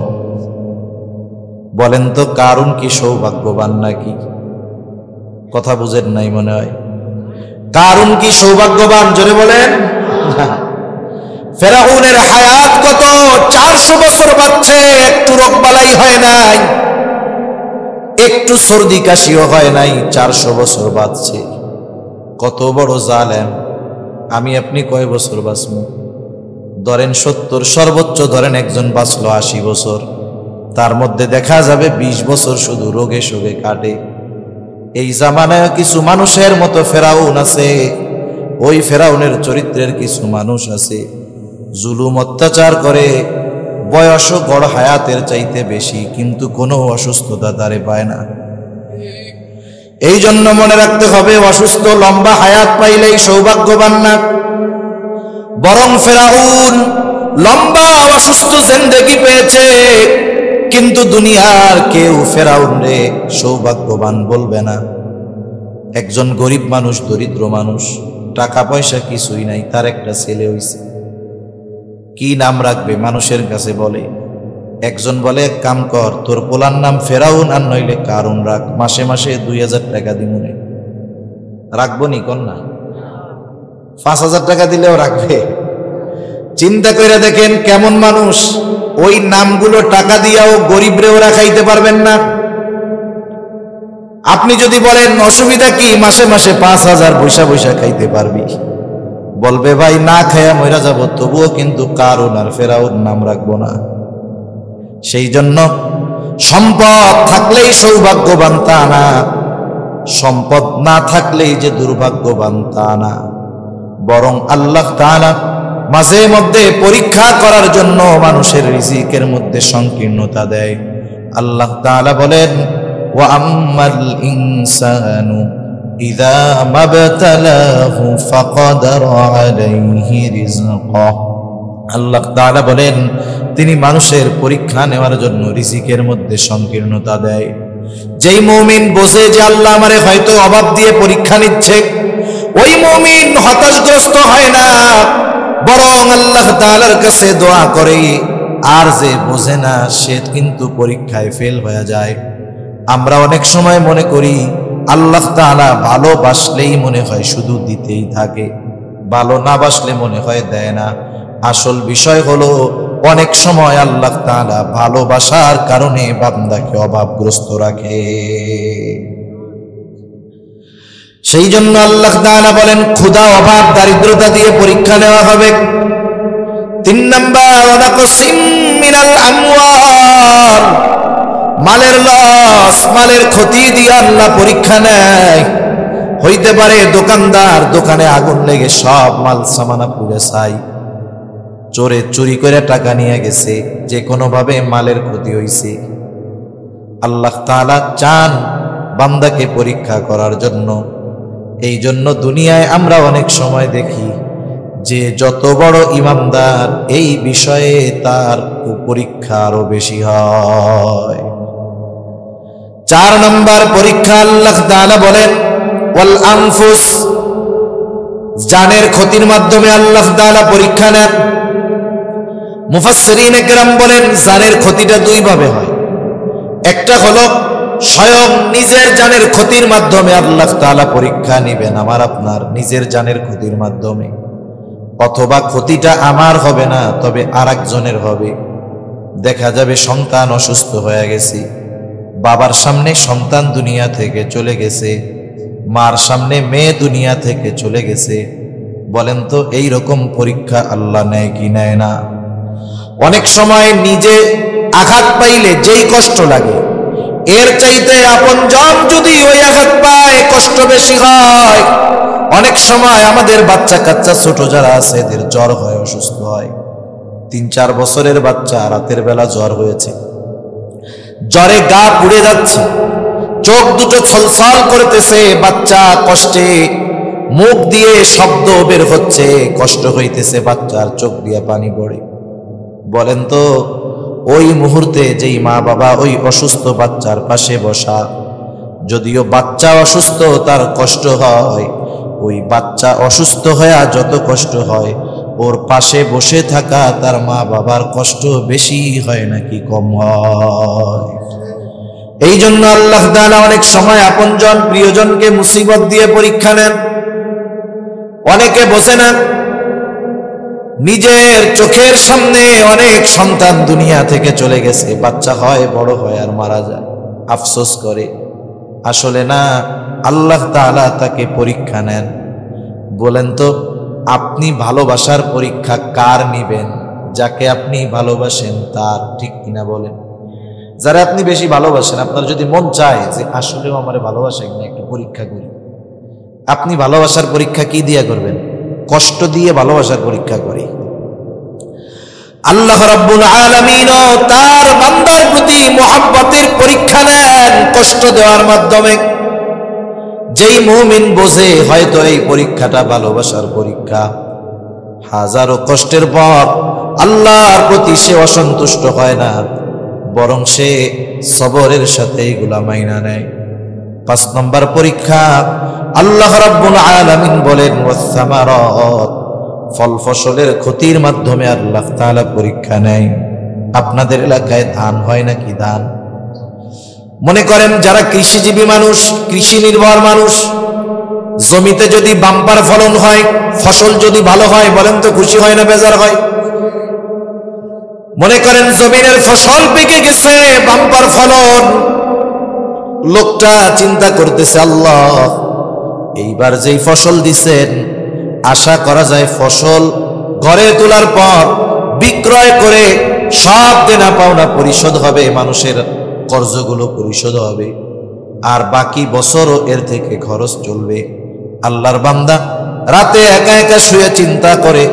বলেন তো কারুন কি সৌভাগ্যবান নাকি? কথা বুঝেন নাই মনে হয়। কারুন কি সৌভাগ্যবান? জোরে বলেন। ফেরাউনের হায়াত কত? 400 বছর বাঁচছে, একটু রোগবালাই হয় নাই, একটু সর্দি কাশিও হয় নাই, 400 বছর বাঁচছে। কত বড় জালেম! আমি আপনি কয় বছর বাঁচব? ধরেন 70, সর্বোচ্চ ধরেন একজন বাঁচলো 80 বছর, তার মধ্যে দেখা যাবে 20 বছর শুধু রোগে শোগে কাটে। এই জামানায় কিছু মানুষের মতো ফেরাউন আছে, ওই ফেরাউনের চরিত্রের কিছু মানুষ আছে, জুলুম অত্যাচার করে, বয়সও গড় হায়াতের চাইতে বেশি, কিন্তু কোনো অসুস্থতা তারে পায় না। এই জন্য মনে রাখতে হবে, অসুস্থ লম্বা হায়াত পাইলেই সৌভাগ্যবান না, বরং ফেরাউন লম্বা অসুস্থ জিন্দেগি পেয়েছে, কিন্তু দুনিয়ার কেউ ফেরাউন রে সৌভাগ্যবান বলবে না। একজন গরিব মানুষ, দরিদ্র মানুষ, টাকা পয়সা কিছুই নাই, তার একটা ছেলে হইছে, কি নাম রাখবে? মানুষের কাছে বলে, একজন বলে এক কাম কর, তোর পোলার নাম ফেরাউন আর নইলে কারুন রাখ, মাসে মাসে 2000 টাকা দিমুনে। রাখবো নি কন্যা? 5000 টাকা দিলেও রাখবে। চিন্তা করে দেখেন কেমন মানুষ। ওই নামগুলো টাকা দিয়াও গরিবরে ওরা খাইতে পারবেন না। আপনি যদি বলেন অসুবিধা কি, মাসে মাসে 5000 বৈশা বৈশা খাইতে পারবি, বলবে ভাই না খায়া মইরা যাব, তবুও কিন্তু কারুন আর ফেরাউন নাম রাখবো না। সেই জন্য সম্পদ থাকলেই সৌভাগ্যবান তা না, সম্পদ না থাকলেই যে দুর্ভাগ্যবান তা না, বরং আল্লাহ তাআলা মাঝে মধ্যে পরীক্ষা করার জন্য মানুষের রিজিকের মধ্যে সংকীর্ণতা দেয়। আল্লাহ তাআলা বলেন, ওয়া আম্মাল ইনসানু ইযা মাবতালাহু ফাকাদারা আলাইহি রিজকাহু। আল্লাহ তাআলা বলেন, তিনি মানুষের পরীক্ষা নেওয়ার জন্য রিজিকের মধ্যে সংকীর্ণতা দেয়। যেই মুমিন বোঝে যে আল্লাহ আমারে হয়তো অভাব দিয়ে পরীক্ষা নিচ্ছে, ওই মুমিন হতাশগ্রস্ত হয় না, বরং আল্লাহ তাআলার কাছে দোয়া করে। আর যে বোঝে না, সে কিন্তু পরীক্ষায় ফেল হয়ে যায়। আমরা অনেক সময় মনে করি আল্লাহ তাআলা ভালোবাসলেই মনে হয় শুধু দিতেই থাকে, ভালো না বাসলে মনে হয় দেয় না। আসল বিষয় হলো, অনেক সময় আল্লাহ তাআলা ভালোবাসার কারণে বান্দাকে অভাবগ্রস্ত রাখে। সেই জন্য আল্লাহ তাআলা বলেন, ক্ষুধা, অভাব, দারিদ্রতা দিয়ে পরীক্ষা নেওয়া হবে। 3 নাম্বার, ওয়ানাকসিম মিনাল আমওয়াল, মালের লস, মালের ক্ষতি দিয়ে আল্লাহ পরীক্ষা নেয়। হইতে পারে দোকানদার দোকানে আগুন লেগে সব মাল সামানা পুড়ে ছাই, চোরে চুরি করে টাকা নিয়ে গেছে, যে কোনো ভাবে মালের ক্ষতি হইছে। আল্লাহ তাআলা চান বান্দাকে পরীক্ষা করার জন্য। এই জন্য দুনিয়ায় আমরা অনেক সময় দেখি যে যত বড় ইমানদার, এই বিষয়ে তার পরীক্ষা আরো বেশি হয়। 4 নম্বর পরীক্ষা আল্লাহ তাআলা বলেন, ওয়াল আনফুস, জানের ক্ষতির মাধ্যমে আল্লাহ তাআলা পরীক্ষা নেন। মুফাসসিরিনে কেরাম বলেন জানের ক্ষতিটা দুই ভাবে হয়। একটা হলো স্বয়ং নিজের জানের ক্ষতির মাধ্যমে আল্লাহ তাআলা পরীক্ষা নেবেন, আমার আপনার নিজের জানের ক্ষতির মাধ্যমে, অথবা ক্ষতিটা আমার হবে না তবে আরেকজনের হবে। দেখা যাবে সন্তান অসুস্থ হয়ে গেছে, বাবার সামনে সন্তান দুনিয়া থেকে চলে গেছে, মার সামনে মেয়ে দুনিয়া থেকে চলে গেছে। বলেন তো এই রকম পরীক্ষা আল্লাহ নেয় কি নেয় না? অনেক সময় নিজে আঘাত পাইলে যেই কষ্ট লাগে এর চাইতে আপনজন যদি ওই আঘাত পায় কষ্ট বেশি হয়। অনেক সময় আমাদের বাচ্চা কাচ্চা ছোট যারা আছে এদের জ্বর হয়, অসুস্থ হয়। 3-4 বছরের বাচ্চা রাতের বেলা জ্বর হয়েছে, জ্বরে গা পুড়ে যাচ্ছে, চোখ দুটো ছলছল করতেছে, বাচ্চা কষ্টে মুখ দিয়ে শব্দ বের হচ্ছে, কষ্ট হইতেছে, বাচ্চার চোখ দিয়ে পানি পড়ে। বলেন তো ওই মুহূর্তে যেই মা বাবা ওই অসুস্থ বাচ্চার পাশে বসা, যদিও বাচ্চা অসুস্থ তার কষ্ট হয়, ওই বাচ্চা অসুস্থ হয়ে যত কষ্ট হয় ওর পাশে বসে থাকা তার মা বাবার কষ্ট বেশি হয় নাকি কম হয়? এই জন্য আল্লাহ তাআলা অনেক সময় আপনজন প্রিয়জনকে মুসিবত দিয়ে পরীক্ষা নেন। অনেকে বোঝে না, নিজের চোখের সামনে অনেক সন্তান দুনিয়া থেকে চলে গেছে, বাচ্চা হয়, বড় হয় আর মারা যায়, আফসোস করে। আসলে না, আল্লাহ তাআলা তাকে পরীক্ষা নেন। বলেন তো আপনি ভালোবাসার পরীক্ষা কার নিবেন? যাকে আপনি ভালোবাসেন তার, ঠিক কিনা বলেন? যারা আপনি বেশি ভালোবাসেন, আপনার যদি মন চায় যে আসলেও আমারে ভালোবাসে কিনা একটু পরীক্ষা করি, আপনি ভালোবাসার পরীক্ষা কি দিয়ে করবেন? কষ্ট দিয়ে ভালোবাসার পরীক্ষা করি। আল্লাহ রাব্বুল আলামিন তার বান্দার প্রতি মুহাব্বতের পরীক্ষা নেন কষ্ট দেওয়ার মাধ্যমে। যেই মুমিন বোঝে হয়তো এই পরীক্ষাটা ভালোবাসার পরীক্ষা, হাজারো কষ্টের পর আল্লাহর প্রতি সে অসন্তুষ্ট হয় না, বরং সে সবরের সাথে এগুলা মাইনা নেয়। 5 নম্বর পরীক্ষা আল্লাহ রাব্বুল আলামিন বলেন ওয়াসসামারাত, ফল ফসলের ক্ষতির মাধ্যমে আল্লাহ তাআলা পরীক্ষা নেয়। আপনাদের এলাকায় ধান হয় নাকি? ধান মনে করেন যারা কৃষিজীবী মানুষ, কৃষি নির্ভর মানুষ, জমিতে যদি বাম্পার ফলন হয়, ফসল যদি ভালো হয়, বলেন তো খুশি হয় না বেজার হয়? মনে করেন জমিনের ফসল পেকে গেছে, বাম্পার ফলন, লোকটা চিন্তা করতেছে আল্লাহ এইবার যেই ফসল দিছেন আশা করা যায় ফসল ঘরে তোলার পর বিক্রয় করে সব দেনা পাওনা পরিশোধ হবে, মানুষের কর্জগুলো পরিশোধ হবে, আর বাকি বছরও এর থেকে খরচ চলবে। আল্লাহর বান্দা রাতে একা একা শুয়ে চিন্তা করে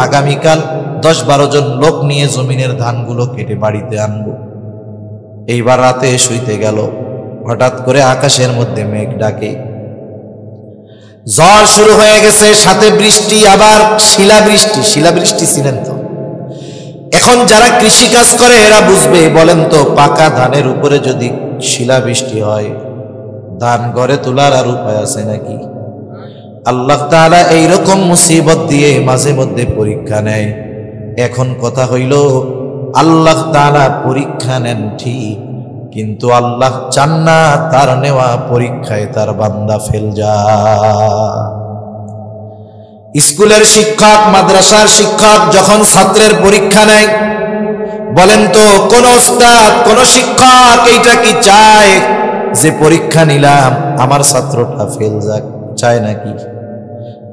আগামীকাল 10-12 জন লোক নিয়ে জমিনের ধানগুলো কেটে বাড়িতে আনবো। এইবার রাতে শুইতে গেল, হঠাৎ করে আকাশের মধ্যে মেঘ ডাকে, ঝড় শুরু হয়ে গেছে, সাথে বৃষ্টি, আবার শিলাবৃষ্টি। শিলাবৃষ্টি ছিলেন তো? এখন যারা কৃষি কাজ করে এরা বুঝবে। বলেন তো পাকা ধানের উপরে যদি শিলাবৃষ্টি হয়, ধান ঘরে তোলার আর উপায় আছে নাকি? আল্লাহ তাআলা এইরকম মুসিবত দিয়ে মাঝে মধ্যে পরীক্ষা নেয়। এখন কথা হইল আল্লাহ তাআলা পরীক্ষা নেন ঠিক, কিন্তু আল্লাহ চান না তার নেওয়া পরীক্ষায় তার বান্দা ফেল যায়। স্কুলের শিক্ষক, মাদ্রাসার শিক্ষক যখন ছাত্রের পরীক্ষা নেয়, বলেন তো কোন ওস্তাদ, কোন শিক্ষক এইটা কি চায় যে পরীক্ষা নিলাম আমার ছাত্রটা ফেল যাক? চায় নাকি?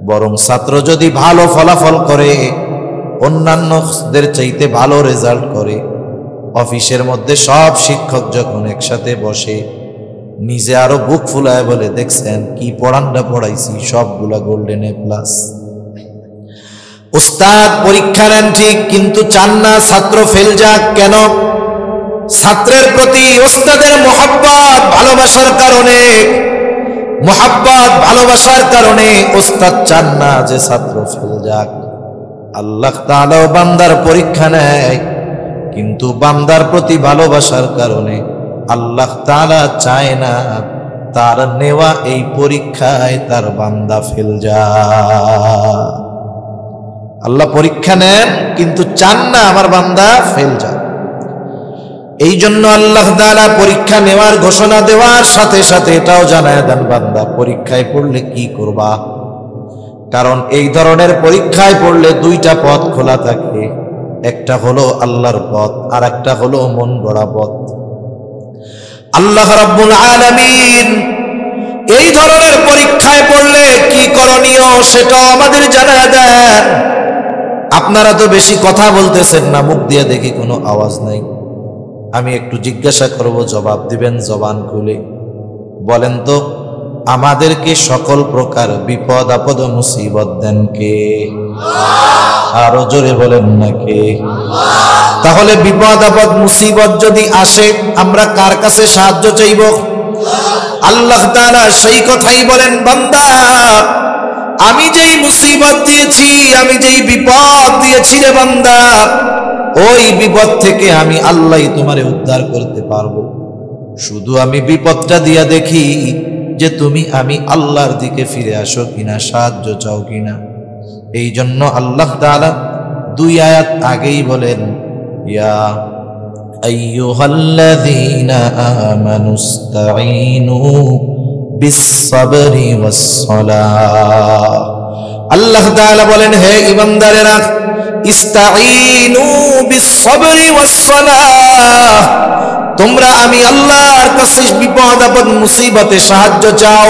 বরং ছাত্র যদি ভালো ফলাফল করে, অন্যান্যদের চাইতে ভালো রেজাল্ট করে, অফিসের মধ্যে সব শিক্ষক যখন একসাথে বসে নিজে আরো বুক ফুলায় বলে দেখছেন কি পড়ানটা পড়াইছি, সবগুলা গোল্ডেন এ প্লাস। উস্তাদ পরীক্ষা নেন ঠিক, কিন্তু চান না ছাত্র ফেল যাক। কেন? ছাত্রের প্রতি উস্তাদের মোহাব্বত, ভালোবাসার কারণে, মোহাব্বত ভালোবাসার কারণে উস্তাদ চান না যে ছাত্র ফেল যাক। আল্লাহ তাআলা বান্দার পরীক্ষা নেয়, কিন্তু বান্দার প্রতি ভালোবাসার কারণে আল্লাহ তাআলা চায় না তার নেওয়া এই পরীক্ষায় তার বান্দা ফেল যায়। আল্লাহ পরীক্ষা নেন কিন্তু চান না আমার বান্দা ফেল যায়। এই জন্য আল্লাহ তাআলা পরীক্ষা নেওয়ার ঘোষণা দেওয়ার সাথে সাথে এটাও জানায় দেন, বান্দা পরীক্ষায় পড়লে কি করবা। কারণ এই ধরনের পরীক্ষায় পড়লে দুইটা পথ খোলা থাকে, একটা হলো আল্লাহর পথ আর একটা হলো মন গড়া পথ। আল্লাহ রাব্বুল আলামিন এই ধরনের পরীক্ষায় পড়লে কি করণীয় সেটাও আমাদের জানায় দেন। আপনারা তো বেশি কথা বলতেছেন না, মুখ দিয়ে দেখি কোনো আওয়াজ নাই। আমি একটু জিজ্ঞাসা করব, জবাব দিবেন জবান খুলে। বলেন তো, আমাদেরকে সকল প্রকার বিপদ আপদ মুসিবত দেন কে? আরো জোরে বলেন না কে? তাহলে বিপদ আপদ মুসিবত যদি আসে আমরা কার কাছে সাহায্য চাইব? আল্লাহ তাআলা সেই কথাই বলেন, বান্দা আমি যেই মুসিবত দিয়েছি, আমি যেই বিপদ দিয়েছি রে বান্দা, ওই বিপদ থেকে আমি আল্লাহই তোমারে উদ্ধার করতে পারবো। শুধু আমি বিপদটা দিয়া দেখি যে তুমি আমি আল্লাহর দিকে ফিরে আসো কিনা, সাহায্য চাও কিনা। এই জন্য আল্লাহ তাআলা দুই আয়াত আগেই বলেন, ইয়া আইয়ুহাল্লাযীনা আমানুস্তাঈনু বিস-সাবরি ওয়াস-সালাহ। আল্লাহ তাআলা বলেন, হে ঈমানদারেরা, ইস্তাঈনু বিস-সাবরি ওয়াস-সালাহ, তোমরা আমি আল্লাহর কাছে বিপদ আপদ মুসিবতে সাহায্য চাও।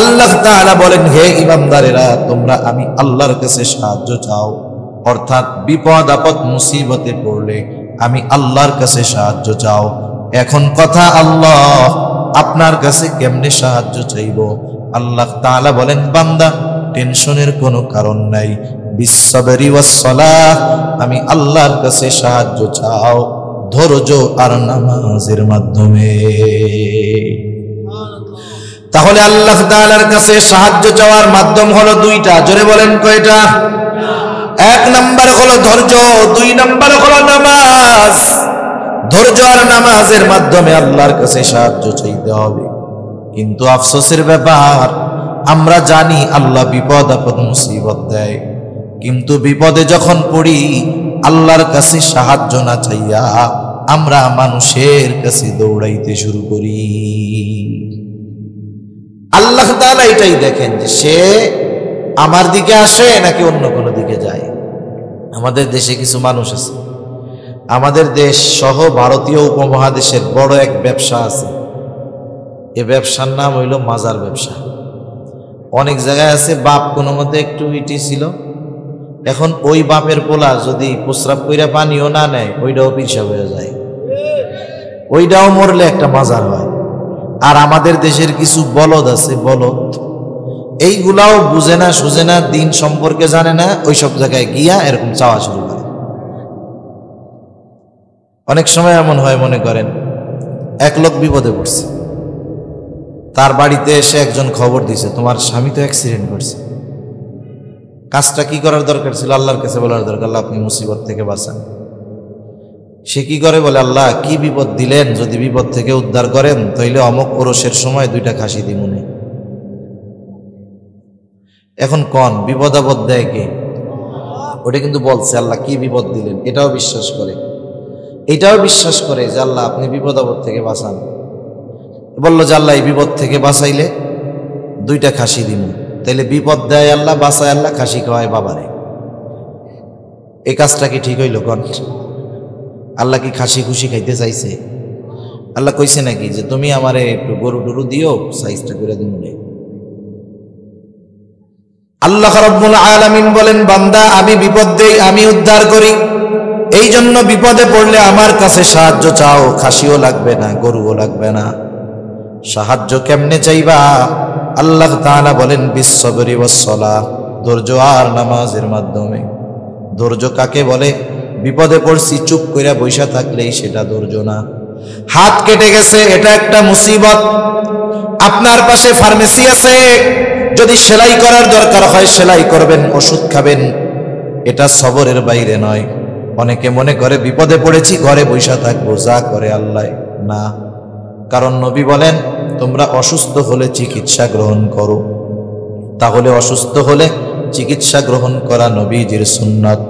আল্লাহ তাআলা বলেন, হে ঈমানদারেরা, তোমরা আমি আল্লাহর কাছে সাহায্য চাও। অর্থাৎ বিপদ আপদ মুসিবতে পড়লে আমি আল্লাহর কাছে সাহায্য চাও। এখন কথা, আল্লাহ আপনার কাছে কেমনে সাহায্য চাইব? আল্লাহ তাআলা বলেন, বান্দা টেনশনের কোনো কারণ নাই, বিস-সাবরি ওয়াস-সালাহ, আমি আল্লাহর কাছে সাহায্য চাও ধৈর্য আর নামাজের মাধ্যমে। তাহলে আল্লাহ তাআলার কাছে সাহায্য চাওয়ার মাধ্যম হলো দুইটা। জোরে বলেন কয়টা? এক নাম্বার হলো ধৈর্য, দুই নাম্বার হলো নামাজ। ধৈর্য আর নামাজের মাধ্যমে আল্লাহর কাছে সাহায্য চাইতে হবে। কিন্তু আফসোসের ব্যাপার, আমরা জানি আল্লাহ বিপদ আপদ মুসিবত দেয়, কিন্তু বিপদে যখন পড়ি আল্লাহর কাছে সাহায্য না চাইয়া আমরা মানুষের কাছে দৌড়াইতে শুরু করি। আল্লাহ তাআলা এটাই দেখেন যে সে আমার দিকে আসে নাকি অন্য কোনো দিকে যায়। আমাদের দেশে কিছু মানুষ আছে, আমাদের দেশ সহ ভারতীয় উপমহাদেশের বড় এক ব্যবসা আছে। এই ব্যবসার নাম হইল মাজার ব্যবসা। অনেক জায়গায় আছে বাপ কোনো মতে একটু ইটি ছিল, এখন ওই বাপের পোলা যদি প্রস্রাব কইরা পানিও না নেয়, ওইটাও পিরসাব হয়ে যায়, ওইটাও মরলে একটা মাজার হয়। আর আমাদের দেশের কিছু বলদ আছে, বলদ, এইগুলাও বুঝে না সুঝে না, দিন সম্পর্কে জানে না, ওই সব জায়গায় গিয়া এরকম চাওয়া শুরু করে। অনেক সময় এমন হয়, মনে করেন এক লোক বিপদে পড়ছে, তার বাড়িতে এসে একজন খবর দিছে, তোমার স্বামী তো অ্যাক্সিডেন্ট করছে। কাজটা কি করার দরকার ছিল? আল্লাহর কাছে বলার দরকার, আল্লাহ আপনি মুসিবত থেকে বাঁচান। সে কি করে? বলে, আল্লাহ কি বিপদ দিলেন, যদি বিপদ থেকে উদ্ধার করেন তাইলে অমুক ওরসের সময় 2টা খাসি দিমুনে। এখন কোন বিপদ আপদ দেয় কে? ওটা কিন্তু বলছে আল্লাহ কি বিপদ দিলেন, এটাও বিশ্বাস করে, এটাও বিশ্বাস করে যে আল্লাহ আপনি বিপদ আপদ থেকে বাঁচান। বললো যে আল্লাহ এই বিপদ থেকে বাঁচাইলে 2টা খাসি দিমু। তাইলে বিপদ দেয় আল্লাহ, বাঁচায় আল্লাহ, খাসি খাওয়ায় বাবারে। এই কাজটা কি ঠিক হইল? কোন আল্লাহ কি খাসি খুশি খাইতে চাইছে? আল্লাহ কইছে নাকি যে তুমি আমারে একটু গরু টরু দিও, সাইজটা করে দিন? আল্লাহ রাব্বুল আলামিন বলেন, বান্দা আমি বিপদ দেই, আমি উদ্ধার করি। এই জন্য বিপদে পড়লে আমার কাছে সাহায্য চাও। খাসিও লাগবে না, গরুও লাগবে না। সাহায্য কেমনে চাইবা? আল্লাহ তাআলা বলেন, বিস-সাবরি ওয়াস-সালাহ, ধৈর্য আর নামাজের মাধ্যমে। ধৈর্য কাকে বলে? বিপদে পড়ছি চুপ কইরা বইসা থাকলেই সেটা ধৈর্য না। হাত কেটে গেছে, এটা একটা মুসিবত। আপনার পাশে ফার্মেসি আছে, যদি সেলাই করার দরকার হয় সেলাই করবেন, ওষুধ খাবেন, এটা সবরের বাইরে নয়। অনেকে মনে করে বিপদে পড়েছি ঘরে বইসা থাকবো, যা করে আল্লাহ, না। কারণ নবী বলেন, তোমরা অসুস্থ হলে চিকিৎসা গ্রহণ করো। তাহলে অসুস্থ হলে চিকিৎসা গ্রহণ করা নবীজির সুন্নাত।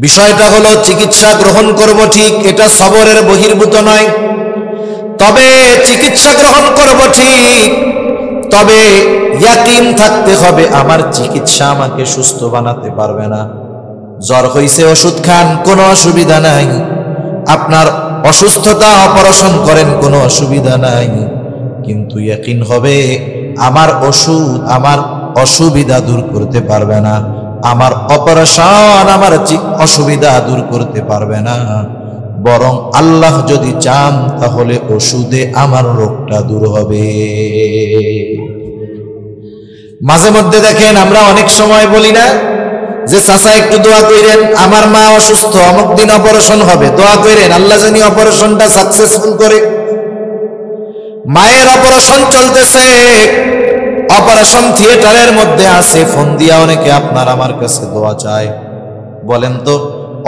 বিষয়টা হলো চিকিৎসা গ্রহণ করব ঠিক, এটা সবরের বহির্ভূত নয়। তবে চিকিৎসা গ্রহণ করব ঠিক, তবে ইয়াকিন থাকতে হবে আমার চিকিৎসা আমাকে সুস্থ বানাতে পারবে না। জ্বর হইছে ওষুধ খান, কোনো অসুবিধা নাই। আপনার অসুস্থতা অপারেশন করেন, কোনো অসুবিধা নাই। কিন্তু ইয়াকিন হবে আমার ওষুধ আমার অসুবিধা দূর করতে পারবে না, আমার অপারেশন আমার অসুবিধা দূর করতে পারবে না। বরং আল্লাহ যদি চান তাহলে ওষুধে আমার রোগটা দূর হবে। মাঝে মধ্যে দেখেন আমরা অনেক সময় বলি না যে চাচা একটু দোয়া কইরেন, আমার মা অসুস্থ, অমুক দিন অপারেশন হবে, দোয়া কইরেন আল্লাহ জানি অপারেশনটা সাকসেসফুল করে। মায়ের অপারেশন চলতেছে, অপারেশন থিয়েটারের মধ্যে আছে, ফোন দিয়া অনেকে আপনার আমার কাছে দোয়া চায়। বলেন তো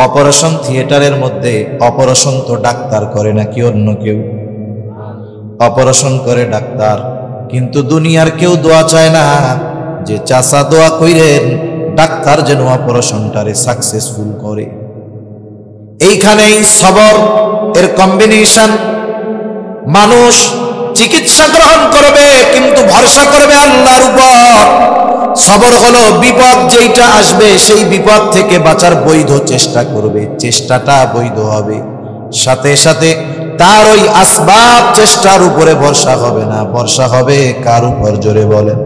অপারেশন থিয়েটারের মধ্যে অপারেশন তো ডাক্তার করে নাকি অন্য কেউ? অপারেশন করে ডাক্তার, কিন্তু দুনিয়ার কেউ দোয়া চায় না যে চাচা দোয়া কইরেন ডাক্তার যেন অপারেশনটারে সাকসেসফুল করে। এইখানেই সবর এর কম্বিনেশন। মানুষ চিকিৎসা গ্রহণ করবে কিন্তু ভরসা করবে আল্লাহর উপর। সবর হলো বিপদ যেইটা আসবে সেই বিপদ থেকে বাঁচার বৈধ চেষ্টা করবে, চেষ্টাটা বৈধ হবে, সাথে সাথে তার ওই আসবাব চেষ্টার উপরে ভরসা হবে না, ভরসা হবে কার উপর? জোরে বলেন।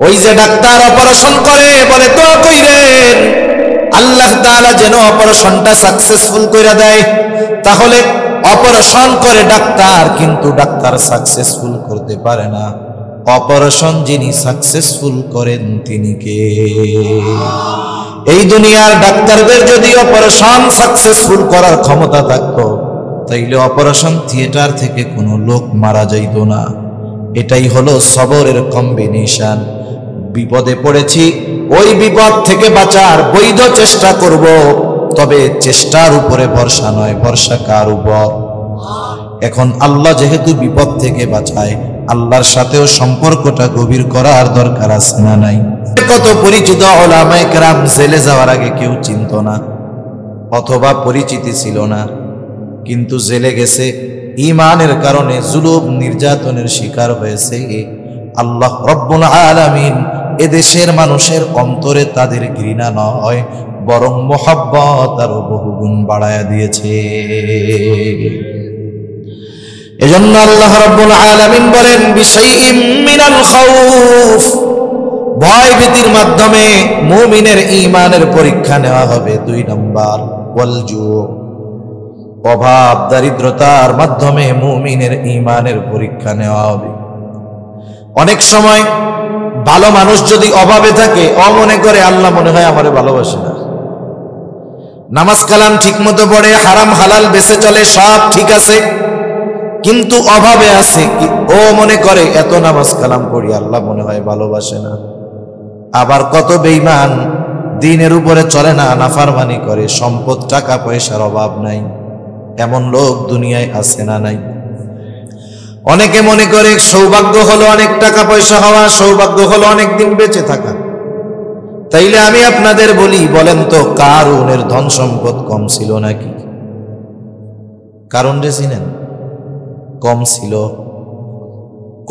ওই যে ডাক্তার অপারেশন করে বলে তো কইরেন আল্লাহ তাআলা যেন অপারেশনটা সাকসেসফুল করে দেয়। তাহলে অপারেশন করে ডাক্তার, কিন্তু ডাক্তার সাকসেসফুল করতে পারে না। অপারেশন যিনি সাকসেসফুল করেন তিনি কে? এই দুনিয়ার ডাক্তারদের যদি অপারেশন সাকসেসফুল করার ক্ষমতা থাকতো তাইলে অপারেশন থিয়েটার থেকে কোনো লোক মারা যাইতো না। এটাই হলো সবরের কম্বিনেশন। বিপদে পড়েছি, ওই বিপদ থেকে বাঁচার বৈধ চেষ্টা করব, তবে চেষ্টার উপরে ভরসা নয়, ভরসা কার উপর? এখন আল্লাহ যেহেতু বিপদ থেকে বাঁচায়, আল্লাহর সাথেও সম্পর্কটা গভীর করার দরকার আছে না নাই? কত পরিচিত উলামায়ে কেরাম জেলে যাওয়ার আগে কেউ চিনত না, অথবা পরিচিতি ছিল না, কিন্তু জেলে গেছে ঈমানের কারণে, জুলুম নির্যাতনের শিকার হয়েছে। আল্লাহ রব্বুল আলামিন এদেশের মানুষের অন্তরে তাদের ঘৃণা নয় বরং মোহাব্বত আরো বহুগুণ বাড়ায়া দিয়েছে। এজন্য আল্লাহ রাব্বুল আলামিন বলেন বিশাইইম মিনাল খাউফ, ভয় ভীতির মাধ্যমে মুমিনের ঈমানের পরীক্ষা নেওয়া হবে। 2 নাম্বার ওয়াল জু, অভাব দারিদ্রতার মাধ্যমে মুমিনের ঈমানের পরীক্ষা নেওয়া হবে। অনেক সময় ভালো মানুষ যদি অভাবে থাকে, মনে করে আল্লাহ মনে হয় আমারে ভালোবাসে না। নামাজ কালাম ঠিক মতো পড়ে, হারাম হালাল বেঁচে চলে, সব ঠিক আছে, কিন্তু অভাবে আছে, ও মনে করে এত নামাজ কালাম পড়ি আল্লাহ মনে হয় ভালোবাসে না। আবার কত বেঈমান দ্বীনের উপরে চলে না, নাফরমানি করে, সম্পদ টাকা পয়সার অভাব নাই, এমন লোক দুনিয়ায় আছে না নাই? অনেকে মনে করে সৌভাগ্য হলো অনেক টাকা পয়সা হওয়া, সৌভাগ্য হলো অনেক দিন বেঁচে থাকা। তাইলে আমি আপনাদের বলি, বলেন তো কারুনের ধন সম্পদ কম ছিল নাকি? কারুন রে চিনেন? কম ছিল।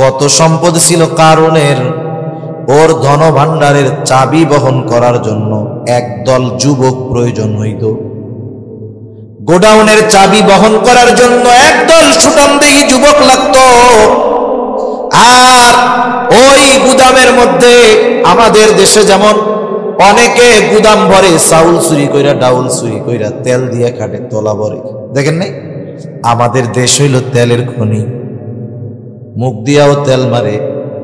কত সম্পদ ছিল কারুনের? ওর ধন ভাণ্ডারের চাবি বহন করার জন্য একদল যুবক প্রয়োজন হইত। গোডাউনের চাবি বহন করার জন্য একদল সুঠামদেহী যুবক লাগতো। আর ওই গুদামের মধ্যে আমাদের দেশে যেমন অনেকে গুদাম ভরে চাউল চুরি কইরা, ডাউল চুরি কইরা, তেল দিয়ে খাটে, তলা ভরে, দেখেন নাই? আমাদের দেশ হইল তেলের খনি, মুখ দিয়াও তেল মারে,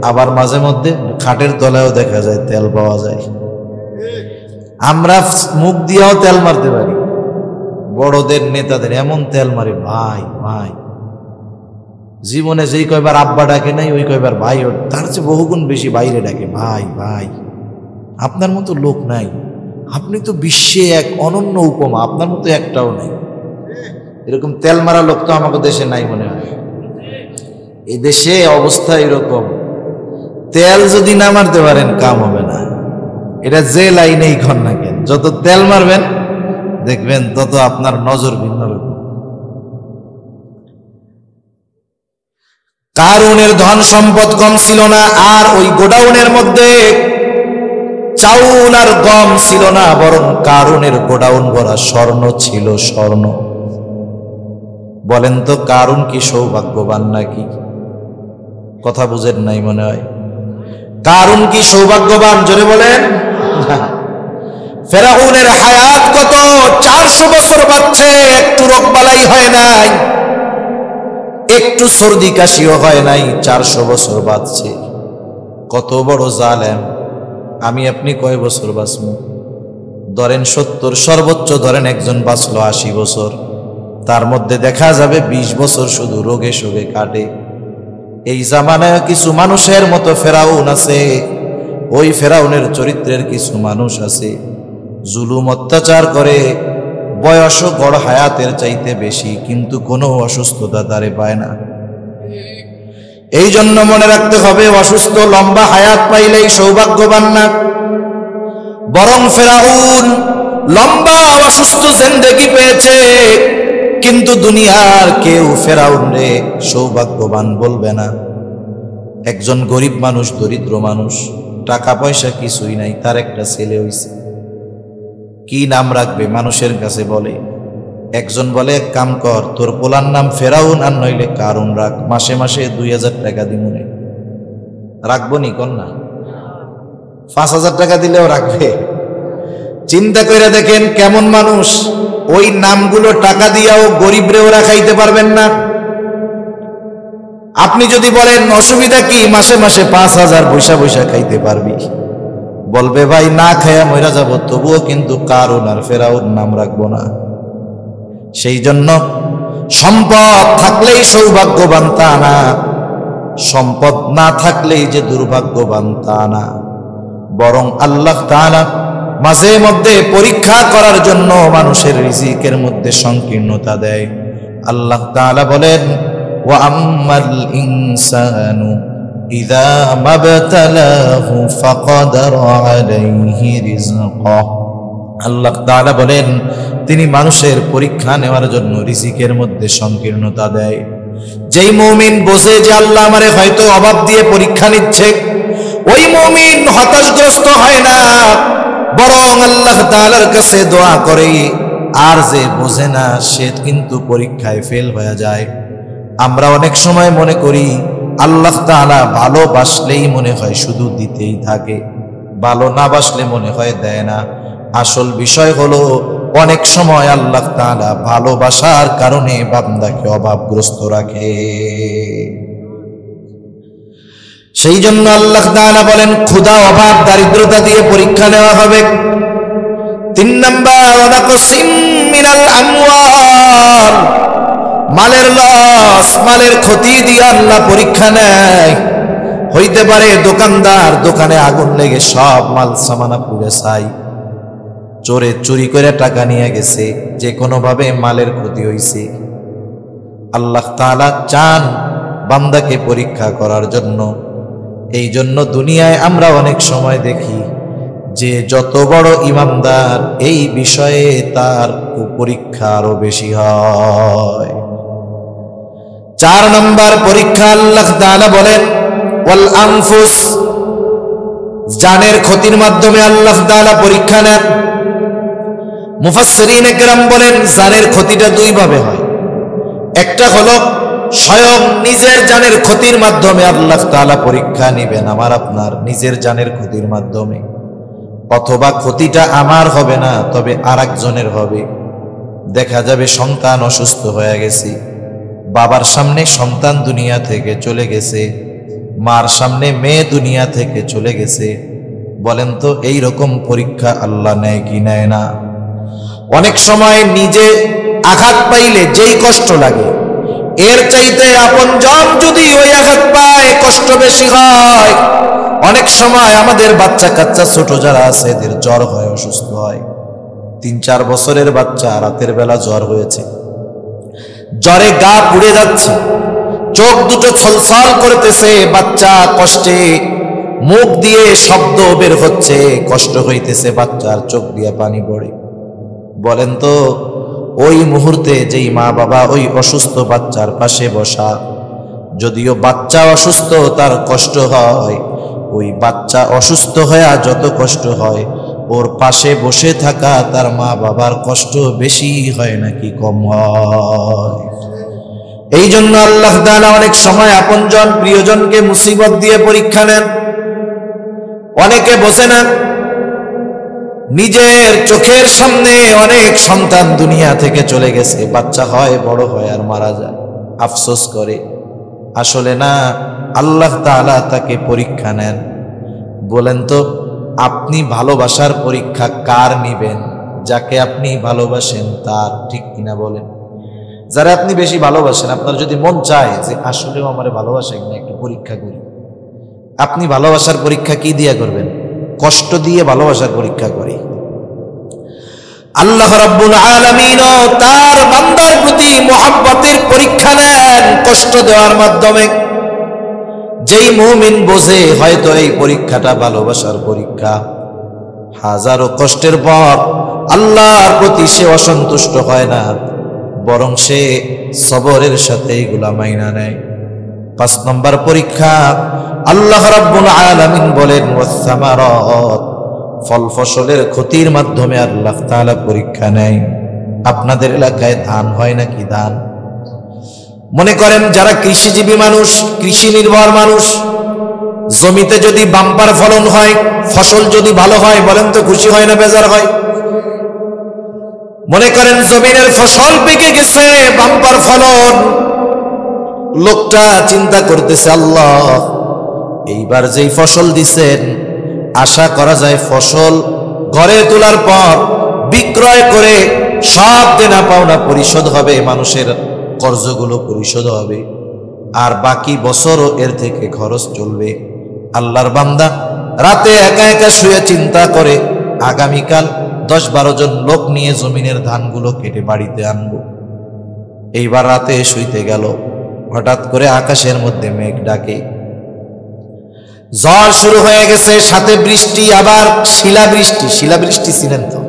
আবার মাঝে মধ্যে খাটের তলায়ও দেখা যায় তেল পাওয়া যায়। আমরা মুখ দিয়াও তেল মারতে পারি, বড়দের নেতাদের এমন তেল মারে, ভাই ভাই, জীবনে যেই কয়বার আব্বা ডাকে নাই ওই কয়বার ভাই, তার চেয়ে বহুগুণ বেশি বাইরে ডাকে, ভাই ভাই। আপনার মতো লোক নাই, আপনি তো বিশ্বে এক অনন্য উপমা, আপনার মতো একটাও নাই। এরকম তেল মারা লোক তো আমাদের দেশে নাই মনে হয়। এই দেশে অবস্থা এরকম, তেল যদি না মারতে পারেন কাম হবে না। এটা যে লাইনেই খন না কেন, যত তেল মারবেন দেখবেন তত আপনার নজর ভিন্ন রকম। কারুনের ধন সম্পদ কম ছিল না, আর ওই গোডাউনের মধ্যে চাউল আর গম ছিল না, বরং কারুনের গোডাউন ভরা স্বর্ণ ছিল, স্বর্ণ। বলেন তো কারুন কি সৌভাগ্যবান নাকি? কথা বুঝেন নাই মনে হয়। কারুন কি সৌভাগ্যবান? জোরে বলেন। ফেরাউনের হায়াত কত? 400 বছর বাঁচছে, একটু রোগবালাই হয় নাই, একটু সর্দি কাশিও হয় নাই, 400 বছর বাঁচছে। কত বড় জালেম! আমি আপনি কয় বছর বাঁচবো? ধরেন 70, সর্বোচ্চ ধরেন একজন বাঁচলো 80 বছর, তার মধ্যে দেখা যাবে 20 বছর শুধু রোগে শোগে কাটে। এই জামানায় কিছু মানুষের মতো ফেরাউন আছে, ওই ফেরাউনের চরিত্রের কিছু মানুষ আছে, জুলুম অত্যাচার করে, বয়সও গড় হায়াতের চাইতে বেশি, কিন্তু কোনো অসুস্থতা তারে পায় না। এই জন্য মনে রাখতে হবে, অসুস্থ লম্বা হায়াত পাইলেই সৌভাগ্যবান না, বরং ফেরাউন লম্বা অসুস্থ জিন্দেগি পেয়েছে, কিন্তু দুনিয়ার কেউ ফেরাউন রে সৌভাগ্যবান বলবে না। একজন গরিব মানুষ, দরিদ্র মানুষ, টাকা পয়সা কিছুই নাই, তার একটা ছেলে হইছে, কি নাম রাখবে? মানুষের কাছে বলে, একজন বলে এক কাম কর, তোর পোলার নাম ফেরাউন আর নইলে কারুন রাখ, মাসে মাসে 2000 টাকা দিমুনে। রাখবো নি কন্যা? 5000 টাকা দিলেও রাখবে। চিন্তা করে দেখেন কেমন মানুষ। ওই নামগুলো টাকা দিয়াও গরিবরে ওরা খাইতে পারবেন না। আপনি যদি বলেন অসুবিধা কি, মাসে মাসে 5000 পয়সা পয়সা খাইতে পারবি, বলবে ভাই না খায়া মইরা যাব, তবুও কিন্তু কারুন আর ফেরাউন নাম রাখবো না। সেই জন্য সম্পদ থাকলেই সৌভাগ্যবান তা না, সম্পদ না থাকলেই যে দুর্ভাগ্যবান তা না, বরং আল্লাহ তাআলা মাঝে মধ্যে পরীক্ষা করার জন্য মানুষের রিজিকের মধ্যে সংকীর্ণতা দেয়। আল্লাহ তাআলা বলেন, ওয়া আম্মাল ইনসানু ইযা মাবতালাহু ফাকাদারা আলাইহি রিজকাহ। আল্লাহ তাআলা বলেন, তিনি মানুষের পরীক্ষা নেওয়ার জন্য রিজিকের মধ্যে সংকীর্ণতা দেয়। যেই মুমিন বোঝে যে আল্লাহ আমারে হয়তো অভাব দিয়ে পরীক্ষা নিচ্ছে, ওই মুমিন হতাশগ্রস্ত হয় না, বরং আল্লাহ তাআলার কাছে দোয়া করে। আর যে বোঝে না সে কিন্তু পরীক্ষায় ফেল হয়ে যায়। আমরা অনেক সময় মনে করি আল্লাহ তাআলা ভালোবাসলেই মনে হয় শুধু দিতেই থাকে, ভালো না বাসলে মনে হয় দেয় না। আসল বিষয় হলো অনেক সময় আল্লাহ তাআলা ভালোবাসার কারণে বান্দাকে অভাবগ্রস্ত রাখে। সেই জন্য আল্লাহ তাআলা বলেন, ক্ষুধা, অভাব, দারিদ্রতা দিয়ে পরীক্ষা নেওয়া হবে। 3 নাম্বার, ওয়ানাকসিম মিনাল আমওয়াল, মালের লস, মালের ক্ষতি দিয়ে আল্লাহ পরীক্ষা নেয়। হইতে পারে দোকানদার দোকানে আগুন লেগে সব মাল সামানা পুড়ে ছাই, চোরে চুরি করে টাকা নিয়ে গেছে, যে কোনো ভাবে মালের ক্ষতি হইছে। আল্লাহ তাআলা চান বান্দাকে পরীক্ষা করার জন্য। এই জন্য দুনিয়ায় আমরা অনেক সময় দেখি যে যত বড় ইমানদার এই বিষয়ে তার পরীক্ষা আরো বেশি হয়। 4 নম্বর পরীক্ষা আল্লাহ তাআলা বলেন, ওয়াল আনফুস, জানের ক্ষতির মাধ্যমে আল্লাহ তাআলা পরীক্ষা নেন। মুফাসসিরিন একরাম বলেন, জানের ক্ষতিটা 2 ভাবে হয়। একটা হলো স্বয়ং নিজের জানের ক্ষতির মাধ্যমে আল্লাহ তাআলা পরীক্ষা নেবেন, আমার আপনার নিজের জানের ক্ষতির মাধ্যমে। অথবা ক্ষতিটা আমার হবে না, তবে আরেকজনের হবে। দেখা যাবে সন্তান অসুস্থ হয়ে গেছে, বাবার সামনে সন্তান দুনিয়া থেকে চলে গেছে, মার সামনে মেয়ে দুনিয়া থেকে চলে গেছে। বলেন তো এই রকম পরীক্ষা আল্লাহ নেয় কি নেয় না? অনেক সময় নিজে আঘাত পাইলে যেই কষ্ট লাগে, এর চাইতে আপনজন যদি ওই আঘাত পায় কষ্ট বেশি হয়। অনেক সময় আমাদের বাচ্চা কাচ্চা ছোট যারা আছে এদের জ্বর হয়, অসুস্থ হয়। 3-4 বছরের বাচ্চা রাতের বেলা জ্বর হয়েছে, জ্বরে গা পুড়ে যাচ্ছে, চোখ দুটো ছলছল করতেছে, বাচ্চা কষ্টে, মুখ দিয়ে শব্দ বের হচ্ছে, কষ্ট হইতেছে, বাচ্চার চোখ দিয়ে পানি পড়ে। বলেন তো ওই মুহূর্তে যেই মা বাবা ওই অসুস্থ বাচ্চার পাশে বসা, যদিও বাচ্চা অসুস্থ তার কষ্ট হয়, ওই বাচ্চা অসুস্থ হয়ে যত কষ্ট হয়, ওর পাশে বসে থাকা তার মা বাবার কষ্ট বেশি হয় নাকি কম হয়? এই জন্য আল্লাহ তাআলা অনেক সময় আপনজন প্রিয়জনকে মুসিবত দিয়ে পরীক্ষা নেন। অনেকে বোঝে না, নিজের চোখের সামনে অনেক সন্তান দুনিয়া থেকে চলে গেছে, বাচ্চা হয়, বড় হয়, আর মারা যায়, আফসোস করে। আসলে না, আল্লাহ তাআলা তাকে পরীক্ষা নেন। বলেন তো আপনি ভালোবাসার পরীক্ষা কার নিবেন? যাকে আপনি ভালোবাসেন তার, ঠিক কিনা বলেন? যারা আপনি বেশি ভালোবাসেন, আপনার যদি মন চায় যে আসলেও আমারে ভালোবাসে কিনা একটু পরীক্ষা করি, আপনি ভালোবাসার পরীক্ষা কি দিয়ে করবেন? কষ্ট দিয়ে ভালোবাসার পরীক্ষা করি। আল্লাহ রাব্বুল আলামিন তার বান্দার প্রতি মুহাব্বতের পরীক্ষা নেন কষ্ট দেওয়ার মাধ্যমে। যেই মুমিন বোঝে হয়তো এই পরীক্ষাটা ভালোবাসার পরীক্ষা, হাজারো কষ্টের পর আল্লাহর প্রতি সে অসন্তুষ্ট হয় না, বরং সে সবরের সাথে এগুলা মাইনা নেয়। 5 নম্বর পরীক্ষা আল্লাহ রাব্বুল আলামিন বলেন ওয়াসসামারাত, ফল ফসলের ক্ষতির মাধ্যমে আল্লাহ তাআলা পরীক্ষা নেয়। আপনাদের এলাকায় ধান হয় নাকি? ধান মনে করেন যারা কৃষিজীবী মানুষ, কৃষি নির্ভর মানুষ, জমিতে যদি বাম্পার ফলন হয়, ফসল যদি ভালো হয়, বলেন তো খুশি হয় না বেজার হয়? মনে করেন জমিনের ফসল পেকে গেছে, বাম্পার ফলন, লোকটা চিন্তা করতেছে আল্লাহ এইবার যেই ফসল দিছেন, আশা করা যায় ফসল ঘরে তোলার পর বিক্রয় করে সব দেনা পাওনা পরিশোধ হবে, মানুষের কর্জগুলো পরিশোধ হবে, আর বাকি বছরও এর থেকে খরচ চলবে। আল্লাহর বান্দা রাতে একা একা শুয়ে চিন্তা করে আগামীকাল 10-12 জন লোক নিয়ে জমিনের ধানগুলো কেটে বাড়িতে আনবো। এইবার রাতে শুইতে গেল, হঠাৎ করে আকাশের মধ্যে মেঘ ডাকে, ঝড় শুরু হয়ে গেছে, সাথে বৃষ্টি, আবার শিলাবৃষ্টি। শিলাবৃষ্টি ছিলেন তো?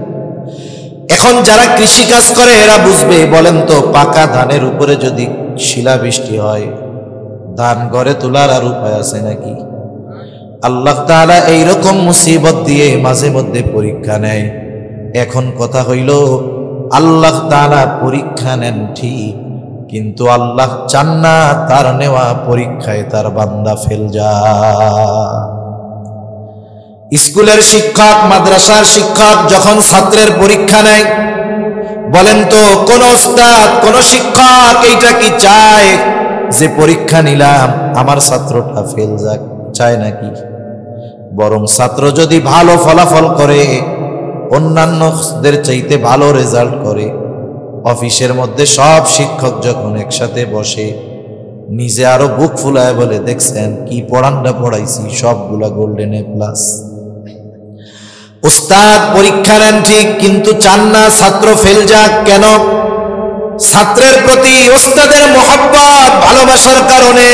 এখন যারা কৃষি কাজ করে এরা বুঝবে। বলেন তো পাকা ধানের উপরে যদি শিলাবৃষ্টি হয়, ধান ঘরে তোলার আর উপায় আছে নাকি? আল্লাহ তাআলা এইরকম মুসিবত দিয়ে মাঝে মধ্যে পরীক্ষা নেয়। এখন কথা হইল, আল্লাহ তাআলা পরীক্ষা নেন ঠিক, কিন্তু আল্লাহ চান না তার নেওয়া পরীক্ষায় তার বান্দা ফেল যায়। স্কুলের শিক্ষক, মাদ্রাসার শিক্ষক যখন ছাত্রের পরীক্ষা নেয়, বলেন তো কোন ওস্তাদ, কোন শিক্ষক এইটা কি চায় যে পরীক্ষা নিলাম আমার ছাত্রটা ফেল যাক? চায় নাকি? বরং ছাত্র যদি ভালো ফলাফল করে, অন্যান্যদের চাইতে ভালো রেজাল্ট করে, অফিসের মধ্যে সব শিক্ষক যখন একসাথে বসে, নিজে আরো বুক ফুলায় বলে দেখছেন কি পড়ানটা পড়াইছি, সবগুলা গোল্ডেন এ প্লাস। উস্তাদ পরীক্ষা নেন ঠিক, কিন্তু চান না ছাত্র ফেল যাক। কেন? ছাত্রের প্রতি উস্তাদের মোহাব্বত, ভালোবাসার কারণে,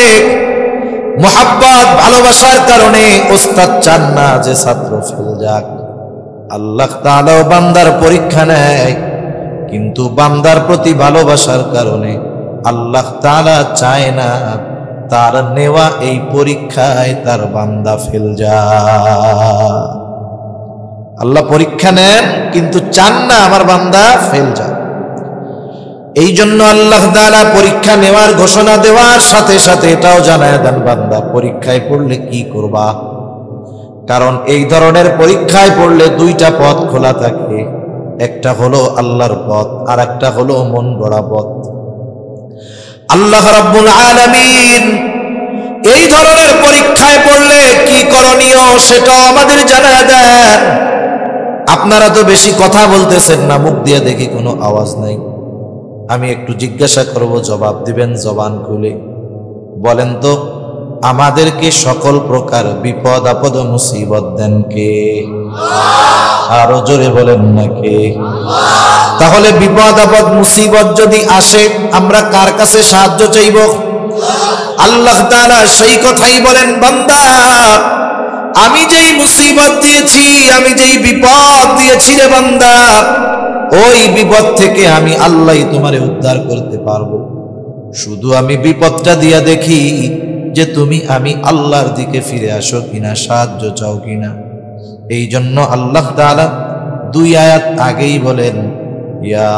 মোহাব্বত ভালোবাসার কারণে উস্তাদ চান না যে ছাত্র ফেল যাক। আল্লাহ তাআলা বান্দার পরীক্ষা নেয়, কিন্তু বান্দার প্রতি ভালোবাসার কারণে আল্লাহ তাআলা চায় না তার নেওয়া এই পরীক্ষায় তার বান্দা ফেল যায়। আল্লাহ পরীক্ষা নেন কিন্তু চান না আমার বান্দা ফেল যায়। এই জন্য আল্লাহ তাআলা পরীক্ষা নেওয়ার ঘোষণা দেওয়ার সাথে সাথে এটাও জানায় দেন, বান্দা পরীক্ষায় পড়লে কি করবা। কারণ এই ধরনের পরীক্ষায় পড়লে 2টা পথ খোলা থাকে, একটা হলো আল্লাহর পথ, আর একটা হলো মন গড়া পথ। আল্লাহ রাব্বুল আলামিন এই ধরনের পরীক্ষায় পড়লে কি করণীয় সেটাও আমাদের জানায় দেন। আপনারা তো বেশি কথা বলতেছেন না, মুখ দিয়ে দেখি কোনো আওয়াজ নাই। আমি একটু জিজ্ঞাসা করব, জবাব দিবেন জবান খুলে। বলেন তো আমাদেরকে সকল প্রকার বিপদ আপদ মুসিবত দেন কে? আরো জোরে বলেন না কে? তাহলে বিপদ আপদ মুসিবত যদি আসে আমরা কার কাছে সাহায্য চাইব? আল্লাহ তাআলা সেই কথাই বলেন, বান্দা আমি যেই মুসিবত দিয়েছি, আমি যেই বিপদ দিয়েছি রে বান্দা, ওই বিপদ থেকে আমি আল্লাহই তোমারে উদ্ধার করতে পারবো। শুধু আমি বিপদটা দিয়া দেখি যে তুমি আমি আল্লাহর দিকে ফিরে আসো কিনা, সাহায্য চাও কিনা। এই জন্য আল্লাহ তাআলা 2 আয়াত আগেই বলেন, ইয়া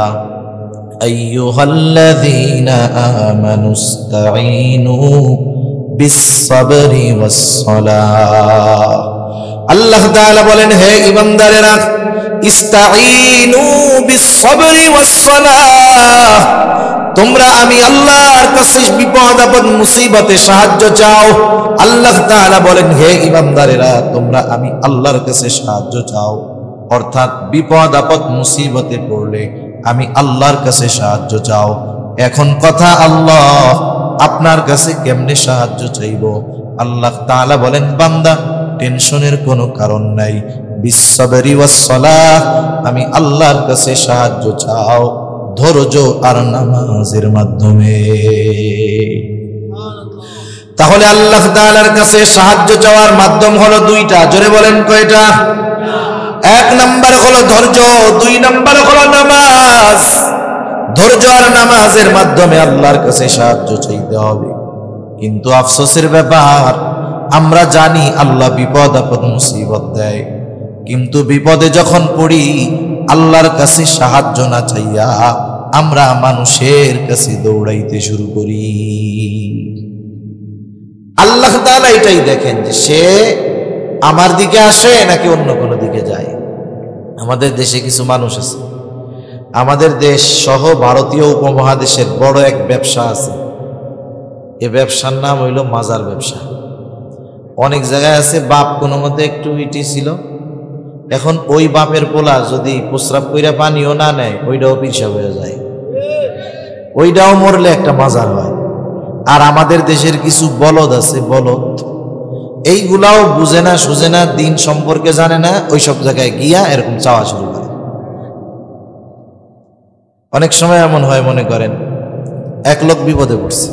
আইয়ুহাল্লাযীনা আমানুস্তাঈনু বিস-সাবরি ওয়াস-সালাহ। আল্লাহ তাআলা বলেন, হে ঈমানদারেরা, ইস্তাঈনু বিস-সাবরি ওয়াস-সালাহ, তোমরা আমি আল্লাহর কাছে বিপদ আপদ মুসিবতে সাহায্য চাও। আল্লাহ তাআলা বলেন, হে ঈমানদারেরা, তোমরা আমি আল্লাহর কাছে সাহায্য চাও, অর্থাৎ বিপদ আপদ মুসিবতে পড়লে আমি আল্লাহর কাছে সাহায্য চাও। এখন কথা, আল্লাহ আপনার কাছে কেমনে সাহায্য চাইব? আল্লাহ তাআলা বলেন, বান্দা টেনশনের কোনো কারণ নাই, বিস-সাবরি ওয়াস-সালাহ, আমি আল্লাহর কাছে সাহায্য চাও ধৈর্য আর নামাজের মাধ্যমে। তাহলে আল্লাহ তাআলার কাছে সাহায্য চাওয়ার মাধ্যম হলো 2টা। জোরে বলেন কয়টা? 1 নাম্বার হলো ধৈর্য, 2 নাম্বার হলো নামাজ। ধৈর্য আর নামাজের মাধ্যমে আল্লাহর কাছে সাহায্য চাইতে হবে। কিন্তু আফসোসের ব্যাপার, আমরা জানি আল্লাহ বিপদ আপদ মুসিবত দেয়, কিন্তু বিপদে যখন পড়ি আল্লাহর কাছে সাহায্য না চাইয়া আমরা মানুষের কাছে দৌড়াইতে শুরু করি। আল্লাহ তাআলা এটাই দেখেন যে সে আমার দিকে আসে নাকি অন্য কোনো দিকে যায়। আমাদের দেশে কিছু মানুষ আছে, আমাদের দেশ সহ ভারতীয় উপমহাদেশের বড় এক ব্যবসা আছে, এ ব্যবসার নাম হইল মাজার ব্যবসা। অনেক জায়গায় আছে বাপ কোনো মতে একটু ইটি ছিল, এখন ওই বাপের পোলা যদি প্রস্রাব কইরা পানিও না নেয়, ওইটাও পিসাব হয়ে যায়, ওইটাও মরলে একটা মাজার হয়। আর আমাদের দেশের কিছু বলদ আছে, বলদ, এইগুলাও বুঝে না সুঝে না, দিন সম্পর্কে জানে না, ওই সব জায়গায় গিয়া এরকম চাওয়া শুরু করে। অনেক সময় এমন হয়, মনে করেন এক লোক বিপদে পড়ছে,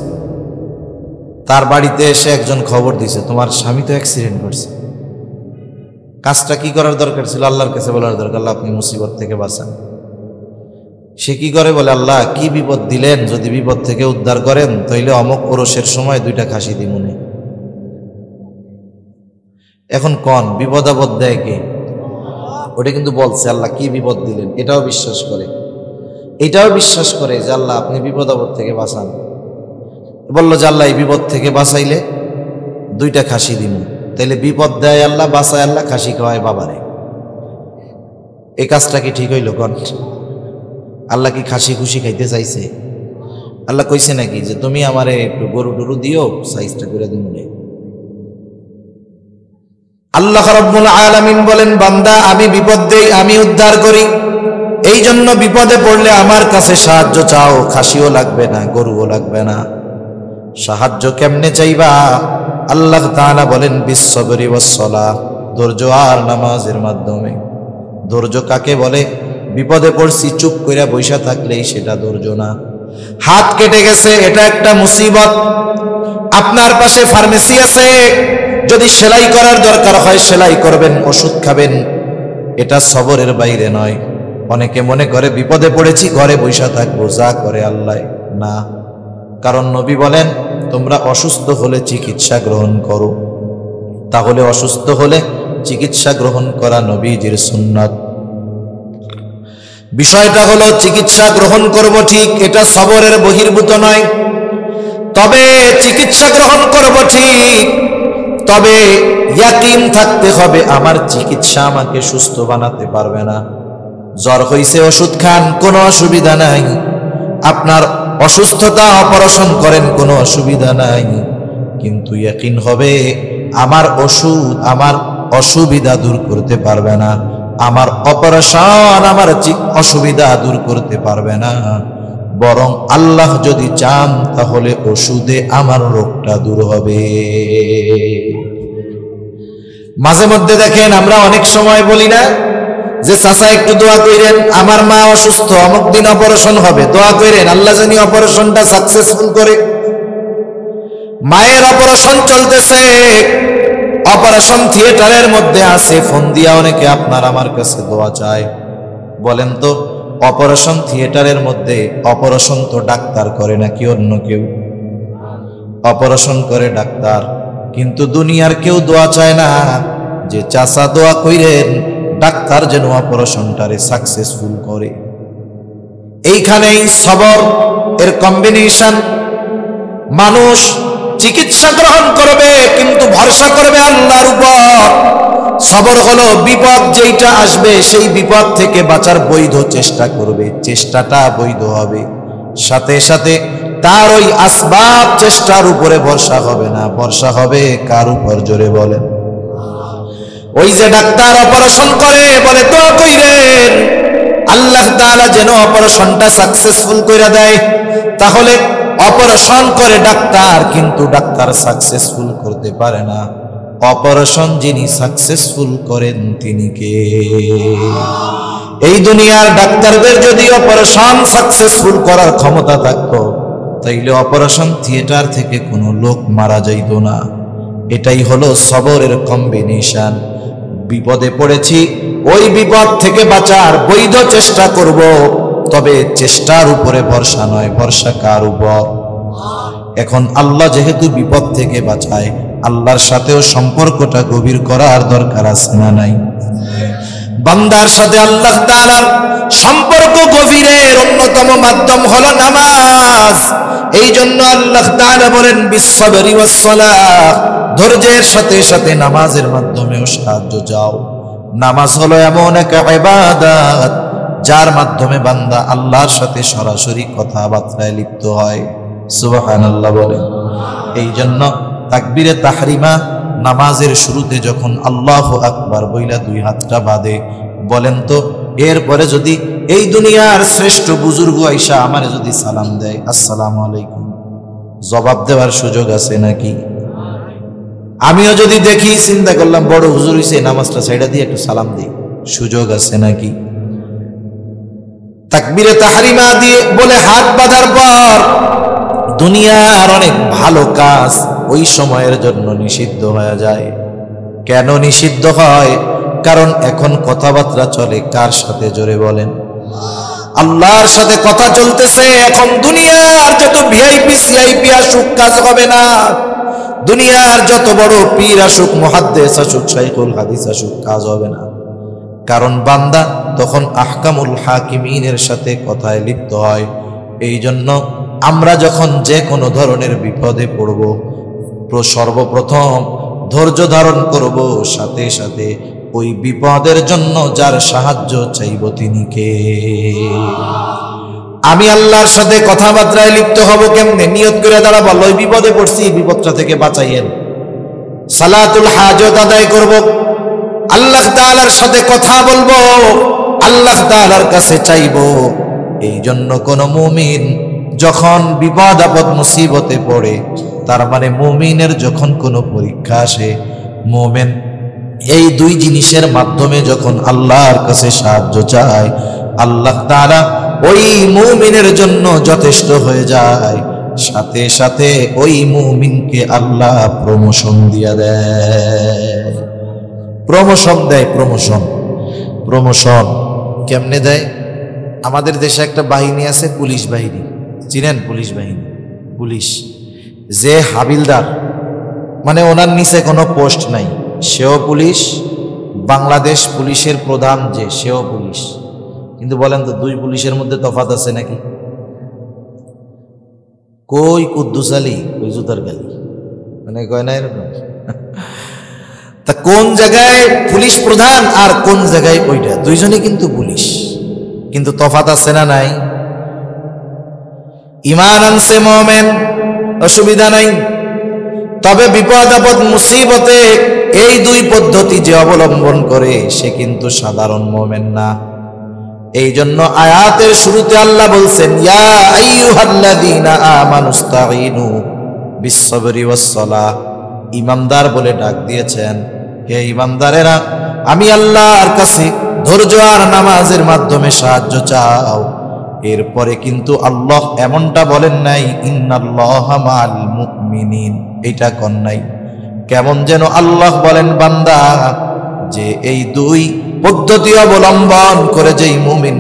তার বাড়িতে এসে একজন খবর দিছে, তোমার স্বামী তো অ্যাক্সিডেন্ট করছে। কাজটা কি করার দরকার ছিল? আল্লাহর কাছে বলার দরকার, আল্লাহ আপনি মুসিবত থেকে বাঁচান। সে কি করে? বলে, আল্লাহ কি বিপদ দিলেন, যদি বিপদ থেকে উদ্ধার করেন তাইলে অমুক ওরসের সময় 2টা খাসি দিমুনে। এখন কোন বিপদ আপদ দেয় কে? ওটা কিন্তু বলছে আল্লাহ কি বিপদ দিলেন, এটাও বিশ্বাস করে, এটাও বিশ্বাস করে যে আল্লাহ আপনি বিপদ আপদ থেকে বাঁচান। বললো যে আল্লাহ এই বিপদ থেকে বাঁচাইলে 2টা খাসি দিমু। তাইলে বিপদ দেয় আল্লাহ, বাঁচায় আল্লাহ, খাসি খাওয়ায় বাবারে। এই কাজটা কি ঠিক হইল? কোন আল্লাহ কি খাসি খুশি খাইতে চাইছে? আল্লাহ কইছে নাকি যে তুমি আমারে একটু গরু টরু দিও, সাইজটা করে দিমু? আল্লাহ রাব্বুল আলামিন বলেন, বান্দা আমি বিপদ দেই, আমি উদ্ধার করি, এই জন্য বিপদে পড়লে আমার কাছে সাহায্য চাও। খাসিও লাগবে না, গরুও লাগবে না। সাহায্য কেমনে চাইবা? আল্লাহ তাআলা বলেন, বিস-সাবরি ওয়াস-সালাহ, ধৈর্য আর নামাজের মাধ্যমে। ধৈর্য কাকে বলে? বিপদে পড়ছি চুপ কইরা বইসা থাকলেই সেটা ধৈর্য না। হাত কেটে গেছে, এটা একটা মুসিবত। আপনার পাশে ফার্মেসি আছে, যদি সেলাই করার দরকার হয় সেলাই করবেন, ওষুধ খাবেন, এটা সবরের বাইরে নয়। অনেকে মনে করে বিপদে পড়েছি ঘরে বইসা থাকবো, যা করে আল্লাহ, না। কারণ নবী বলেন, তোমরা অসুস্থ হলে চিকিৎসা গ্রহণ করো। তাহলে অসুস্থ হলে চিকিৎসা গ্রহণ করা নবীজির সুন্নাত। বিষয়টা হলো চিকিৎসা গ্রহণ করব ঠিক, এটা সবরের বহির্ভূত নয়। তবে চিকিৎসা গ্রহণ করব ঠিক, তবে ইয়াকিন থাকতে হবে আমার চিকিৎসা আমাকে সুস্থ বানাতে পারবে না। জ্বর হইছে ওষুধ খান, কোনো অসুবিধা নাই। আপনার অসুস্থতা অপারেশন করেন, কোনো অসুবিধা নাই। কিন্তু ইয়াকিন হবে আমার ওষুধ আমার অসুবিধা দূর করতে পারবে না, আমার অপারেশন আমার অসুবিধা দূর করতে পারবে না। বরং আল্লাহ যদি চান তাহলে ওষুধে আমার রোগটা দূর হবে। মাঝে মধ্যে দেখেন আমরা অনেক সময় বলি না যে চাচা একটু দোয়া করেন, আমার মা অসুস্থ, অমুক দিন অপারেশন হবে, দোয়া করেন, আল্লাহ জানি অপারেশনটা সাকসেসফুল করে। মায়ের অপারেশন চলতেছে, অপারেশন থিয়েটারের মধ্যে আছে, ফোন দিয়া অনেকে আপনার আমার কাছে দোয়া চায়। বলেন তো অপারেশন থিয়েটারের মধ্যে অপারেশন তো ডাক্তার করে নাকি অন্য কেউ? অপারেশন করে ডাক্তার, কিন্তু দুনিয়ার কেউ দোয়া চায় না যে চাচা দোয়া কইরেন ডাক্তার যেন অপারেশনটারে সাকসেসফুল করে। এইখানেই সবর এর কম্বিনেশন। মানুষ চিকিৎসা গ্রহণ করবে কিন্তু ভরসা করবে আল্লাহর উপর। সবর হলো বিপদ যেইটা আসবে সেই বিপদ থেকে বাঁচার বৈধ চেষ্টা করবে, চেষ্টাটা বৈধ হবে, সাথে সাথে তার ওই আসবাব চেষ্টার উপরে ভরসা হবে না, ভরসা হবে কার উপর? জোরে বলেন। ওই যে ডাক্তার অপারেশন করে বলে তো কইরেন আল্লাহ তাআলা যেন অপারেশনটা সাকসেসফুল করে দেয়। তাহলে অপারেশন করে ডাক্তার, কিন্তু ডাক্তার সাকসেসফুল করতে পারে না। অপারেশন যিনি সাকসেসফুল করেন তিনি কে? এই দুনিয়ার ডাক্তারদের যদি অপারেশন সাকসেসফুল করার ক্ষমতা থাকতো তাইলে অপারেশন থিয়েটার থেকে কোনো লোক মারা যাইত না। এটাই হলো সবরের কম্বিনেশন। বিপদে পড়েছি, ওই বিপদ থেকে বাঁচার বৈধ চেষ্টা করব, তবে চেষ্টার উপরে ভরসা নয়, ভরসা কার উপর? এখন আল্লাহ যেহেতু বিপদ থেকে বাঁচায়, আল্লাহর সাথেও সম্পর্কটা গভীর করার দরকার আছে না নাই? বান্দার সাথে আল্লাহ তাআলার সম্পর্ক গভীরের অন্যতম মাধ্যম হলো নামাজ। এই জন্য আল্লাহ তাআলা বলেন বিসসাবরি ওয়াসসালাহ, ধৈর্যের সাথে সাথে নামাজের মাধ্যমেও সাহায্য চাও। নামাজ হলো এমন এক ইবাদত যার মাধ্যমে বান্দা আল্লাহর সাথে সরাসরি কথাবার্তায় লিপ্ত হয়। সুবহানাল্লাহ বলেন। এই জন্য তাকবীরে তাহরিমা নামাজের শুরুতে যখন আল্লাহু আকবার বইলা দুই হাতটা বাঁধে, বলেন তো এরপরে যদি এই দুনিয়ার শ্রেষ্ঠ বুজুর্গ আইসা আমারে যদি সালাম দেয় আসসালামু আলাইকুম, জবাব দেওয়ার সুযোগ আছে নাকি? আমিও যদি দেখি চিন্তা করলাম বড় হুজুর হইছে, নামাজটা ছাইড়া দিয়ে একটু সালাম দিই, সুযোগ আছে নাকি? তাকবীরে তাহরিমা দিয়ে বলে হাত বাঁধার পর দুনিয়ার অনেক ভালো কাজ ওই সময়ের জন্য নিষিদ্ধ হয়ে যায়। কেন নিষিদ্ধ হয়? কারণ এখন কথাবার্তা চলে কার সাথে? জোরে বলেন। আল্লাহর সাথে কথা চলতেছে। এখন দুনিয়ার যত ভিআইপি সিআইপি আসুক কাজ হবে না, দুনিয়ার যত বড় পীর আসুক, মুহাদ্দিস আসুক, শাইখুল হাদিস আসুক, কাজ হবে না। কারণ বান্দা তখন আহকামুল হাকিমিনের সাথে কথায় লিপ্ত হয়। এই জন্য আমরা যখন যে কোনো ধরনের বিপদে পড়ব, সর্বপ্রথম ধৈর্য ধারণ করব, সাথে সাথে ওই বিপদের জন্য যার সাহায্য চাইব তিনি কে? আমি আল্লাহর সাথে কথাবার্তায় লিপ্ত হব কেমনে? নিয়ত করে দাঁড়াবো, ওই বিপদে পড়ছি, বিপদটা থেকে বাঁচাইয়েন। সালাতুল হাজত আদায় করব, আল্লাহ তাআলার সাথে কথা বলবো, আল্লাহ তাআলার কাছে চাইব। এই জন্য কোন মুমিন যখন বিপদ আপদ মুসিবতে পড়ে, তার মানে মুমিনের যখন কোনো পরীক্ষা আসে, মুমিন এই দুই জিনিসের মাধ্যমে যখন আল্লাহর কাছে সাহায্য চায়, আল্লাহ তাআলা ওই মুমিনের জন্য যথেষ্ট হয়ে যায়। সাথে সাথে ওই মুমিনকে আল্লাহ প্রমোশন দিয়া দেয়। প্রমোশন দেয়, প্রমোশন কেমনে দেয়? আমাদের দেশে একটা বাহিনী আছে, পুলিশ বাহিনী, চিনেন? পুলিশ বাহিনী, পুলিশ যে হাবিলদার, মানে ওনার নিচে কোনো পোস্ট নাই, সেও পুলিশ। বাংলাদেশ পুলিশের প্রধান যে, সেও পুলিশ। কিন্তু বলেন তো দুই পুলিশের মধ্যে তফাৎ আছে নাকি? কই কুদ্দুস আলী, কই জুতার গালি, মানে কয় না এরকম। তা কোন জায়গায় পুলিশ প্রধান আর কোন জায়গায় ওইটা? দুইজনই কিন্তু পুলিশ, কিন্তু তফাৎ আছে না নাই? ঈমান আনছে মুমিন, অসুবিধা নাই। তবে বিপদ আপদ মুসিবতে এই দুই পদ্ধতি যে অবলম্বন করে সে কিন্তু সাধারণ মুমিন না। এই জন্য আয়াতের শুরুতে আল্লাহ বলছেন ইয়া আইয়ুহাল্লাযীনা আমানুস্তাঈনু বিস-সাবরি ওয়াস-সালাহ। ঈমানদার বলে ডাক দিয়েছেন, হে ঈমানদারেরা আমি আল্লাহর কাছে ধৈর্য আর নামাজের মাধ্যমে সাহায্য চাও। এরপরে কিন্তু আল্লাহ এমনটা বলেন নাই ইন্নাল্লাহা মাআল মুমিনিন। মুমিনিন, এটা কোন নাই। কেমন যেন আল্লাহ বলেন, বান্দা যে এই দুই পদ্ধতি অবলম্বন করে যেই মুমিন